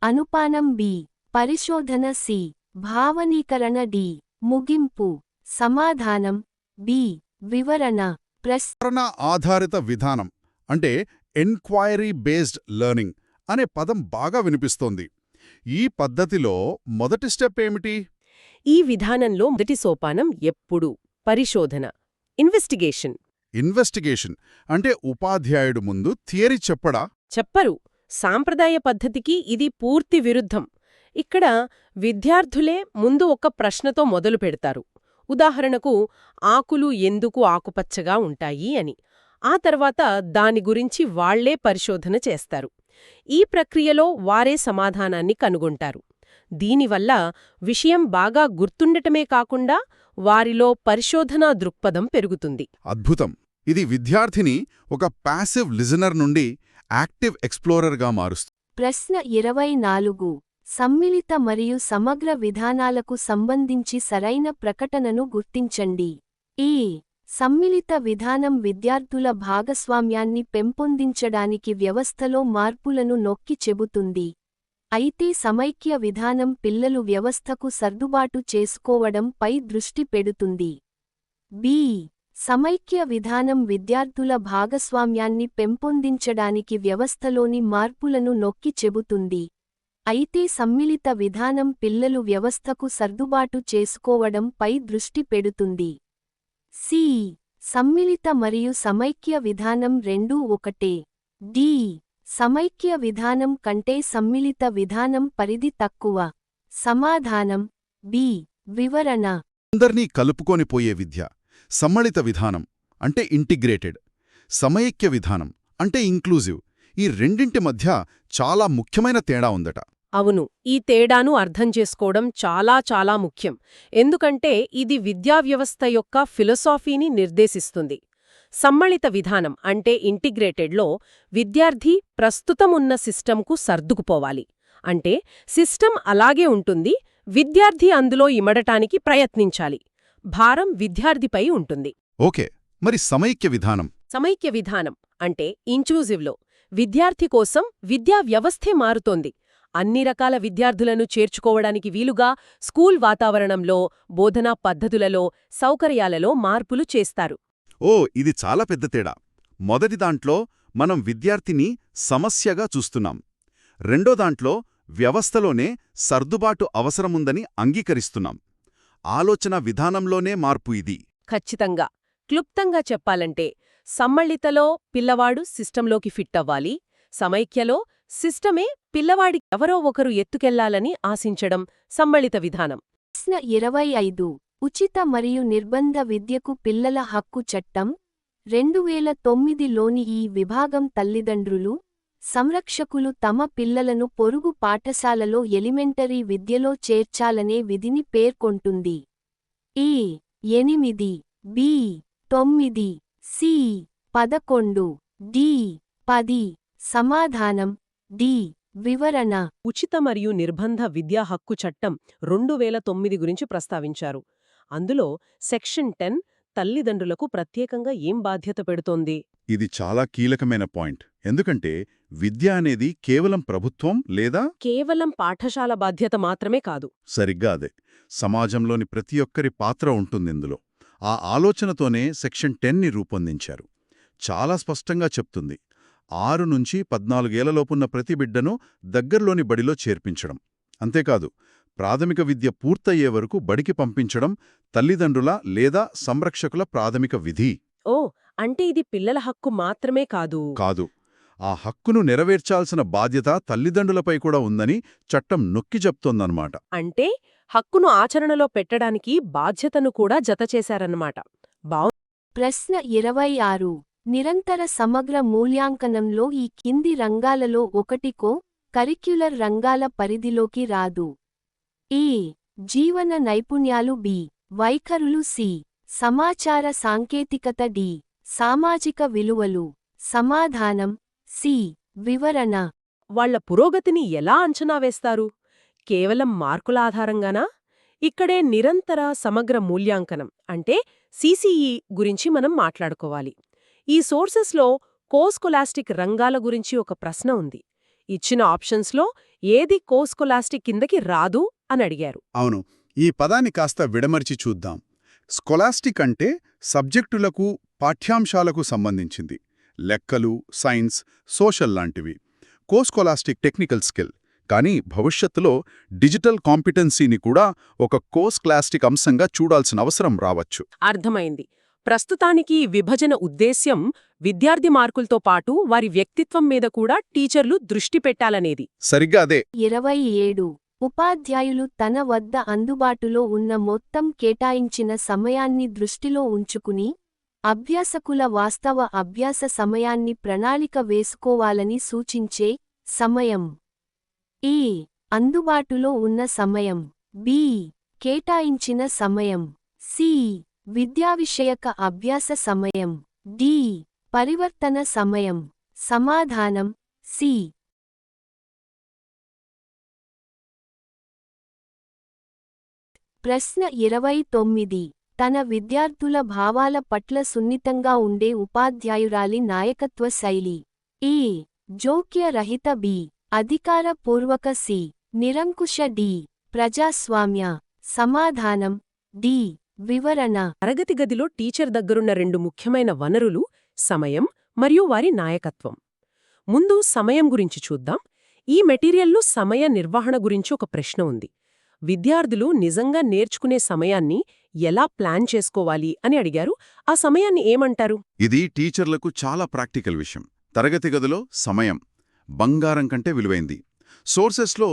అనుపానం బి. పరిశోధన సి. భావనీకరణ డి. ముగింపు. సమాధానం బి. వివరణ. విచారణ ఆధారిత విధానం అంటే ఎన్క్వైరీ బేస్డ్ లెర్నింగ్ అనే పదం బాగా వినిపిస్తోంది. ఈ పద్ధతిలో మొదటి స్టెప్ ఏమిటి? ఈ విధానంలో మొదటి సోపానం ఎప్పుడూ పరిశోధన, ఇన్వెస్టిగేషన్. ఇన్వెస్టిగేషన్ అంటే ఉపాధ్యాయుడు ముందు థియరీ చెప్పడా? చెప్పరు. సాంప్రదాయ పద్ధతికి ఇది పూర్తి విరుద్ధం. ఇక్కడ విద్యార్థులే ముందు ఒక ప్రశ్నతో మొదలు పెడతారు. ఉదాహరణకు, ఆకులు ఎందుకు ఆకుపచ్చగా ఉంటాయి అని. ఆ తర్వాత దాని గురించి వాళ్లే పరిశోధన చేస్తారు. ఈ ప్రక్రియలో వారే సమాధానాన్ని కనుగొంటారు. దీనివల్ల విషయం బాగా గుర్తుండటమే కాకుండా వారిలో పరిశోధనా దృక్పథం పెరుగుతుంది. అద్భుతం. ఇది విద్యార్థిని ఒక ప్యాసివ్ లిజనర్ నుండి యాక్టివ్ ఎక్స్ప్లోరర్గా మారుస్తుంది. ప్రశ్న 24 సమ్మిళిత మరియు సమగ్ర విధానాలకు సంబంధించి సరైన ప్రకటనను గుర్తించండి. ఏ. సమ్మిళిత విధానం విద్యార్థుల భాగస్వామ్యాన్ని పెంపొందించడానికి వ్యవస్థలో మార్పులను నొక్కి చెబుతుంది. అయితే సమైక్య విధానం పిల్లలు వ్యవస్థకు సర్దుబాటు చేసుకోవడంపై దృష్టి పెడుతుంది. బి. సమైక్య విధానం విద్యార్థుల భాగస్వామ్యాన్ని పెంపొందించడానికి వ్యవస్థలోని మార్పులను నొక్కి చెబుతుంది. అయితే సమ్మిళిత విధానం పిల్లలు వ్యవస్థకు సర్దుబాటు చేసుకోవడంపై దృష్టి పెడుతుంది. సి. సమ్మిళిత మరియు సమైక్య విధానం రెండూ ఒకటే. డి. సమైక్య విధానం కంటే సమ్మిళిత విధానం పరిధి తక్కువ. సమాధానం బి. వివరణ. అందర్నీ కలుపుకొని పోయే విద్య. సమ్మళిత విధానం అంటే ఇంటిగ్రేటెడ్. సమైక్య విధానం అంటే ఇంక్లూజివ్. ఈ రెండింటి మధ్య చాలా ముఖ్యమైన తేడా ఉందట. అవును, ఈ తేడాను అర్థం చేసుకోవడం చాలా చాలా ముఖ్యం. ఎందుకంటే ఇది విద్యావ్యవస్థ యొక్క ఫిలసాఫీని నిర్దేశిస్తుంది. సమ్మళిత విధానం అంటే ఇంటిగ్రేటెడ్లో విద్యార్థి ప్రస్తుతమున్న సిస్టంకు సర్దుకుపోవాలి. అంటే సిస్టం అలాగే ఉంటుంది, విద్యార్థి అందులో ఇమడటానికి ప్రయత్నించాలి. భారం విద్యార్థిపై ఉంటుంది. ఓకే, మరి సమైక్య విధానం? సమైక్య విధానం అంటే ఇంక్లూజివ్లో విద్యార్థి కోసం విద్యా వ్యవస్థే మారుతోంది. అన్ని రకాల విద్యార్థులను చేర్చుకోవడానికి వీలుగా స్కూల్ వాతావరణంలో, బోధనా పద్ధతులలో, సౌకర్యాలలో మార్పులు చేస్తారు. ఓ, ఇది చాలా పెద్ద తేడా. మొదటి దాంట్లో మనం విద్యార్థిని సమస్యగా చూస్తున్నాం. రెండో దాంట్లో వ్యవస్థలోనే సర్దుబాటు అవసరముందని అంగీకరిస్తున్నాం. ఆలోచన విధానంలోనే మార్పు ఇది. ఖచ్చితంగా. క్లుప్తంగా చెప్పాలంటే, సమ్మళితలో పిల్లవాడు సిస్టంలోకి ఫిట్ అవ్వాలి, సమైక్యలో సిస్టమే పిల్లవాడి ఎవరో ఒకరు ఎత్తుకెళ్లాలని ఆశించడం సమ్మళిత విధానం. ప్రశ్న 25 ఉచిత మరియు నిర్బంధ విద్యకు పిల్లల హక్కు చట్టం 2009లోని ఈ విభాగం తల్లిదండ్రులు, సంరక్షకులు తమ పిల్లలను పొరుగు పాఠశాలలో ఎలిమెంటరీ విద్యలో చేర్చాలనే విధిని పేర్కొంటుంది. ఈ 8 బి 9 సి 11 డి 10 సమాధానం డి వివరణ. ఉచిత మరియు నిర్బంధ విద్యా హక్కు చట్టం 2009 గురించి ప్రస్తావించారు. అందులో సెక్షన్ 10 తల్లిదండ్రులకు ప్రత్యేకంగా ఏం బాధ్యత పెడుతోంది? ఇది చాలా కీలకమైన పాయింట్. ఎందుకంటే విద్య అనేది కేవలం ప్రభుత్వం లేదా కేవలం పాఠశాల బాధ్యత మాత్రమే కాదు. సరిగ్గా అదే. సమాజంలోని ప్రతి ఒక్కరి పాత్ర ఉంటుందిందులో. ఆ ఆలోచనతోనే సెక్షన్ 10ని రూపొందించారు. చాలా స్పష్టంగా చెప్తుంది, 6 నుంచి 14 ఏళ్లలోపున్న ప్రతి బిడ్డను దగ్గర్లోని బడిలో చేర్పించడం. అంతేకాదు, ప్రాథమిక విద్య పూర్తయ్యే వరకు బడికి పంపించడం తల్లిదండ్రుల లేదా సంరక్షకుల ప్రాథమిక విధి. ఓ, అంటే ఇది పిల్లల హక్కు మాత్రమే కాదు. ఆ హక్కును నెరవేర్చాల్సిన బాధ్యత తల్లిదండ్రులపై కూడా ఉందని చట్టం నొక్కి చెప్తోందన్నమాట. అంటే హక్కును ఆచరణలో పెట్టడానికి బాధ్యతను కూడా జతచేశారన్నమాట. ప్రశ్న 26. నిరంతర సమగ్ర మూల్యాంకనంలో ఈ కింది రంగాలలో ఒకటికో కరిక్యులర్ రంగాల పరిధిలోకి రాదు. ఏ. జీవన నైపుణ్యాలు. బి. వైఖరులు. సి. సమాచార సాంకేతికత. డి. సామాజిక విలువలు. సమాధానం సి. వివరణ. వాళ్ల పురోగతిని ఎలా అంచనా వేస్తారు? కేవలం మార్కుల ఆధారంగానా? ఇక్కడే నిరంతర సమగ్ర మూల్యాంకనం అంటే సిసిఈ గురించి మనం మాట్లాడుకోవాలి. ఈ సోర్సెస్లో కోస్కొలాస్టిక్ రంగాల గురించి ఒక ప్రశ్న ఉంది. ఇచ్చిన ఆప్షన్స్లో ఏది కోస్కొలాస్టిక్ కిందకి రాదు అని అడిగారు. అవును, ఈ పదాన్ని కాస్త విడమర్చి చూద్దాం. స్కొలాస్టిక్ అంటే సబ్జెక్టులకు, పాఠ్యాంశాలకు సంబంధించింది. లెక్కలు, సైన్స్, సోషల్ లాంటివి. కోస్కొలాస్టిక్ టెక్నికల్ స్కిల్. కానీ భవిష్యత్తులో డిజిటల్ కాంపిటెన్సీని కూడా ఒక కోస్కొలాస్టిక్ అంశంగా చూడాల్సిన అవసరం రావచ్చు. అర్థమైంది. ప్రస్తుతానికి విభజన ఉద్దేశ్యం విద్యార్థి మార్కులతో పాటు వారి వ్యక్తిత్వం మీద కూడా టీచర్లు దృష్టి పెట్టాలనేది. సరిగ్గా అదే. 27. ఉపాధ్యాయులు తన వద్ద అందుబాటులో ఉన్న మొత్తం కేటాయించిన సమయాన్ని దృష్టిలో ఉంచుకుని అభ్యాసకుల వాస్తవ అభ్యాస సమయాన్ని ప్రణాళిక వేసుకోవాలని సూచించే సమయం. ఏ. అందుబాటులో ఉన్న సమయం. బి. కేటాయించిన సమయం. సి. విద్యావిషయక అభ్యాస సమయం. డి. పరివర్తన సమయం. సమాధానం సి. ప్రశ్న 29. తన విద్యార్థుల భావాల పట్ల సున్నితంగా ఉండే ఉపాధ్యాయురాలి నాయకత్వ శైలి. ఏ. జోక్యరహిత. బి. అధికారపూర్వక. సి. నిరంకుశ. డి. ప్రజాస్వామ్య. సమాధానం డి. వివరణ. తరగతి గదిలో టీచర్ దగ్గరున్న 2 ముఖ్యమైన వనరులు సమయం మరియు వారి నాయకత్వం. ముందు సమయం గురించి చూద్దాం. ఈ మెటీరియల్లో సమయ నిర్వహణ గురించి ఒక ప్రశ్న ఉంది. విద్యార్థులు నిజంగా నేర్చుకునే సమయాన్ని ఎలా ప్లాన్ చేసుకోవాలి అని అడిగారు. ఆ సమయాన్ని ఏమంటారు? ఇది టీచర్లకు చాలా ప్రాక్టికల్ విషయం. తరగతి గదిలో సమయం బంగారం కంటే విలువైంది. సోర్సెస్లో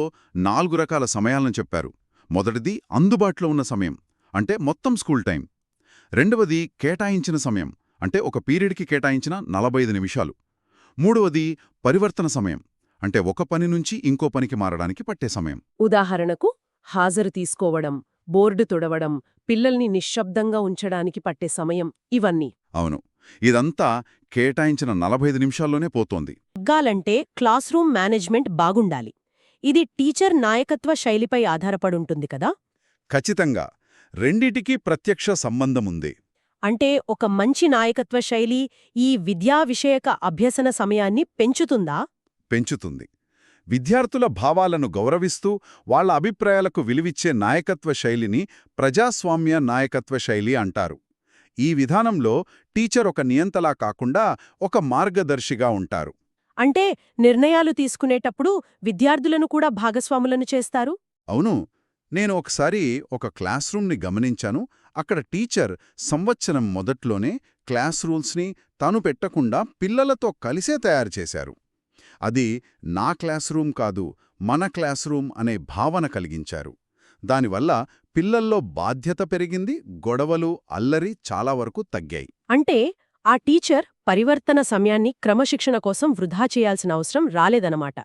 4 రకాల సమయాలను చెప్పారు. మొదటిది అందుబాటులో ఉన్న సమయం, అంటే మొత్తం స్కూల్ టైం. రెండవది కేటాయించిన సమయం, అంటే ఒక పీరియడ్కి కేటాయించిన 45 నిమిషాలు. మూడవది పరివర్తన సమయం, అంటే ఒక పని నుంచి ఇంకో పనికి మారడానికి పట్టే సమయం. ఉదాహరణకు హాజరు తీసుకోవడం, బోర్డు తుడవడం, పిల్లల్ని నిశ్శబ్దంగా ఉంచడానికి పట్టే సమయం, ఇవన్నీ. అవును, ఇదంతా కేటాయించిన 45 నిమిషాల్లోనే పోతోంది. తగ్గాలంటే క్లాస్ రూమ్ మేనేజ్మెంట్ బాగుండాలి. ఇది టీచర్ నాయకత్వ శైలిపై ఆధారపడుంటుంది కదా? ఖచ్చితంగా. రెండిటికీ ప్రత్యక్ష సంబంధముంది. అంటే ఒక మంచి నాయకత్వ శైలి ఈ విద్యా విషయక అభ్యసన సమయాన్ని పెంచుతుందా? పెంచుతుంది. విద్యార్థుల భావాలను గౌరవిస్తూ వాళ్ల అభిప్రాయాలకు విలువిచ్చే నాయకత్వ శైలిని ప్రజాస్వామ్య నాయకత్వ శైలి అంటారు. ఈ విధానంలో టీచర్ ఒక నియంతలా కాకుండా ఒక మార్గదర్శిగా ఉంటారు. అంటే నిర్ణయాలు తీసుకునేటప్పుడు విద్యార్థులను కూడా భాగస్వాములను చేస్తారు? అవును. నేను ఒకసారి ఒక క్లాస్ రూమ్ని గమనించాను. అక్కడ టీచర్ సంవత్సరం మొదట్లోనే క్లాస్ రూల్స్ని తాను పెట్టకుండా పిల్లలతో కలిసే తయారు చేశారు. అది నా క్లాస్ రూమ్ కాదు, మన క్లాస్ రూమ్ అనే భావన కలిగించారు. దానివల్ల పిల్లల్లో బాధ్యత పెరిగింది, గొడవలు, అల్లరి చాలా వరకు తగ్గాయి. అంటే ఆ టీచర్ పరివర్తన సమయాన్ని క్రమశిక్షణ కోసం వృధా చేయాల్సిన అవసరం రాలేదన్నమాట.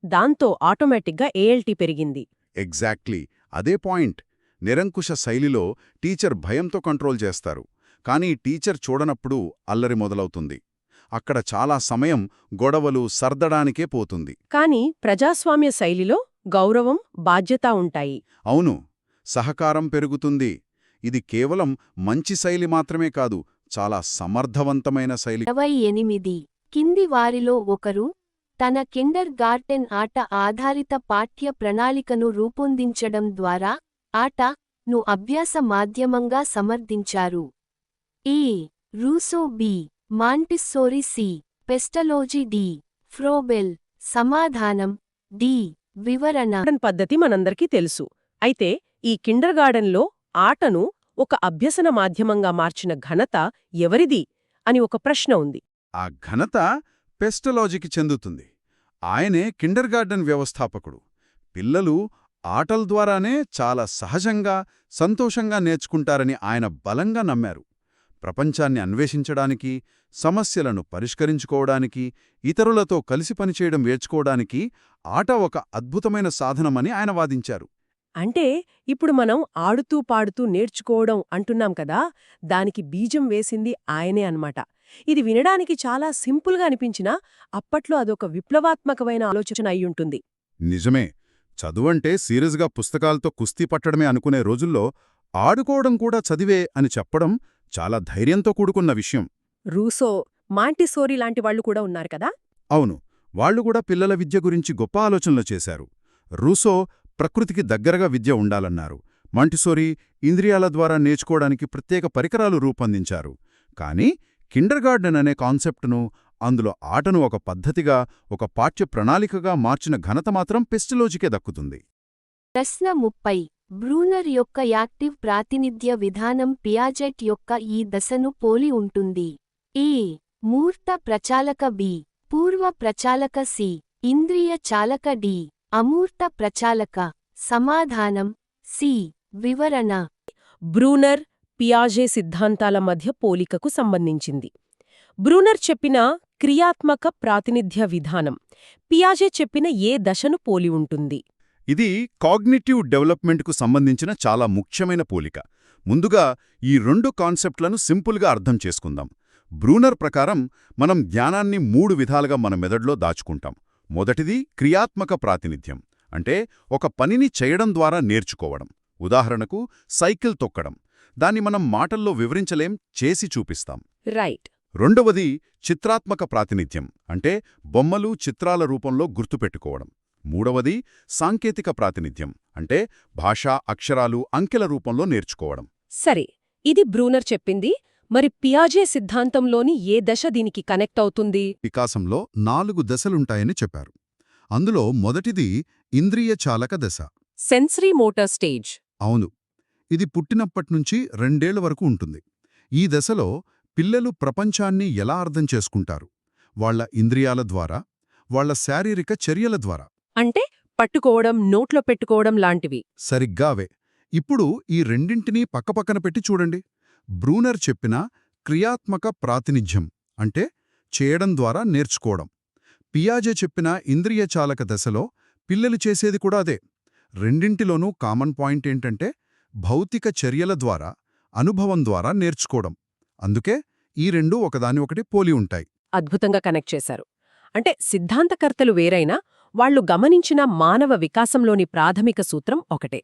దాంతో ఆటోమేటిక్గా ఏఎల్టీ పెరిగింది. ఎగ్జాక్ట్లీ అదే పాయింట్. నిరంకుశ శైలిలో టీచర్ భయంతో కంట్రోల్ చేస్తారు, కానీ టీచర్ చూడనప్పుడు అల్లరి మొదలవుతుంది. అక్కడ చాలా సమయం గొడవలు సర్దడానికే పోతుంది. కాని ప్రజాస్వామ్య శైలిలో గౌరవం, బాధ్యత ఉంటాయి. అవును, సహకారం పెరుగుతుంది. ఇది కేవలం మంచి శైలి మాత్రమే కాదు, చాలా సమర్థవంతమైన శైలి. 28 కింది వారిలో ఒకరు తన కిండర్ గార్టెన్ ఆట ఆధారిత పాఠ్య ప్రణాళికను రూపొందించడం ద్వారా ఆటను అభ్యాస మాధ్యమంగా సమర్థించారు. A. Rousseau B. Montessori C. Pestalozzi D. Froebel. సమాధానం డి. వివరణ. పద్ధతి మనందరికీ తెలుసు. అయితే ఈ కిండర్గార్డెన్లో ఆటను ఒక అభ్యసన మాధ్యమంగా మార్చిన ఘనత ఎవరిది అని ఒక ప్రశ్న ఉంది. ఆ ఘనత పెస్టలాజీకి చెందుతుంది. ఆయనే కిండర్గార్టెన్ వ్యవస్థాపకుడు. పిల్లలు ఆటల ద్వారానే చాలా సహజంగా, సంతోషంగా నేర్చుకుంటారని ఆయన బలంగా నమ్మారు. ప్రపంచాన్ని అన్వేషించడానికి, సమస్యలను పరిష్కరించుకోవడానికి, ఇతరులతో కలిసి పనిచేయడం నేర్చుకోవడానికి ఆట ఒక అద్భుతమైన సాధనమని ఆయన వాదించారు. అంటే ఇప్పుడు మనం ఆడుతూ పాడుతూ నేర్చుకోవడం అంటున్నాం కదా, దానికి బీజం వేసింది ఆయనే అన్నమాట. ఇది వినడానికి చాలా సింపుల్గా అనిపించినా అప్పట్లో అదొక విప్లవాత్మకమైన ఆలోచన అయ్యుంటుంది. నిజమే. చదువంటే సీరియస్గా పుస్తకాలతో కుస్తీ పట్టడమే అనుకునే రోజుల్లో ఆడుకోవడం కూడా చదివే అని చెప్పడం చాలా ధైర్యంతో కూడుకున్న విషయం. రూసో, మాంటిసోరీ లాంటి వాళ్లు కూడా ఉన్నారు కదా. అవును, వాళ్లు కూడా పిల్లల విద్య గురించి గొప్ప ఆలోచనలు చేశారు. రూసో ప్రకృతికి దగ్గరగా విద్య ఉండాలన్నారు. మాంటిసోరీ ఇంద్రియాల ద్వారా నేర్చుకోవడానికి ప్రత్యేక పరికరాలు రూపొందించారు. కానీ కిండర్గార్టెన్ అనే కాన్సెప్టును, అందులో ఆటను ఒక పద్ధతిగా, ఒక పాఠ్య ప్రణాళికగా మార్చిన ఘనత మాత్రం పెస్టలోజీకే దక్కుతుంది. ప్రశ్న 30. బ్రూనర్ యొక్క యాక్టివ్ ప్రాతినిధ్య విధానం పియాజెట్ యొక్క ఈ దశను పోలి ఉంటుంది. ఏ. మూర్త ప్రచాలక బి. పూర్వ ప్రచాలక సి. ఇంద్రియ చాలక డి. అమూర్త ప్రచాలక. సమాధానం సి. వివరణ. బ్రూనర్, పియాజే సిద్ధాంతాల మధ్య పోలికకు సంబంధించింది. బ్రూనర్ చెప్పిన క్రియాత్మక ప్రాతినిధ్య విధానం పియాజే చెప్పిన ఏ దశను పోలి ఉంటుంది? ఇది కాగ్నిటివ్ డెవలప్మెంట్కు సంబంధించిన చాలా ముఖ్యమైన పోలిక. ముందుగా ఈ రెండు కాన్సెప్ట్లను సింపుల్గా అర్థం చేసుకుందాం. బ్రూనర్ ప్రకారం మనం జ్ఞానాన్ని 3 విధాలుగా మన మెదడులో దాచుకుంటాం. మొదటిది క్రియాత్మక ప్రాతినిధ్యం, అంటే ఒక పనిని చేయడం ద్వారా నేర్చుకోవడం. ఉదాహరణకు సైకిల్ తొక్కడం. దాన్ని మనం మాటల్లో వివరించలేం, చేసి చూపిస్తాం. రైట్. రెండవది చిత్రాత్మక ప్రాతినిధ్యం, అంటే బొమ్మలు, చిత్రాల రూపంలో గుర్తుపెట్టుకోవడం. మూడవది సాంకేతిక ప్రాతినిధ్యం, అంటే భాష, అక్షరాలు, అంకెల రూపంలో నేర్చుకోవడం. సరే, ఇది బ్రూనర్ చెప్పింది. మరి పియాజే సిద్ధాంతంలోని ఏ దశ దీనికి కనెక్ట్ అవుతుంది? వికాసంలో 4 దశలుంటాయని చెప్పారు. అందులో మొదటిది ఇంద్రియ చాలక దశ. Sensory motor stage. అవును, ఇది పుట్టినప్పట్నుంచి 2 ఏళ్ల వరకు ఉంటుంది. ఈ దశలో పిల్లలు ప్రపంచాన్ని ఎలా అర్థం చేసుకుంటారు? వాళ్ల ఇంద్రియాల ద్వారా, వాళ్ల శారీరక చర్యల ద్వారా. అంటే పట్టుకోవడం, నోట్లో పెట్టుకోవడం లాంటివి. సరిగ్గావే. ఇప్పుడు ఈ రెండింటినీ పక్కపక్కన పెట్టి చూడండి. బ్రూనర్ చెప్పిన క్రియాత్మక ప్రాతినిధ్యం, అంటే చేయడం ద్వారా నేర్చుకోవడం. పియాజే చెప్పిన ఇంద్రియ చాలక దశలో పిల్లలు చేసేది కూడా అదే. రెండింటిలోనూ కామన్ పాయింట్ ఏంటంటే భౌతిక చర్యల ద్వారా, అనుభవం ద్వారా నేర్చుకోవడం. అందుకే ఈ రెండూ ఒకదాని ఒకటి పోలి ఉంటాయి. అద్భుతంగా కనెక్ట్ చేశారు. అంటే సిద్ధాంతకర్తలు వేరైనా వాళ్లు గమనించిన మానవ వికాసంలోని ప్రాథమిక సూత్రం ఒకటే.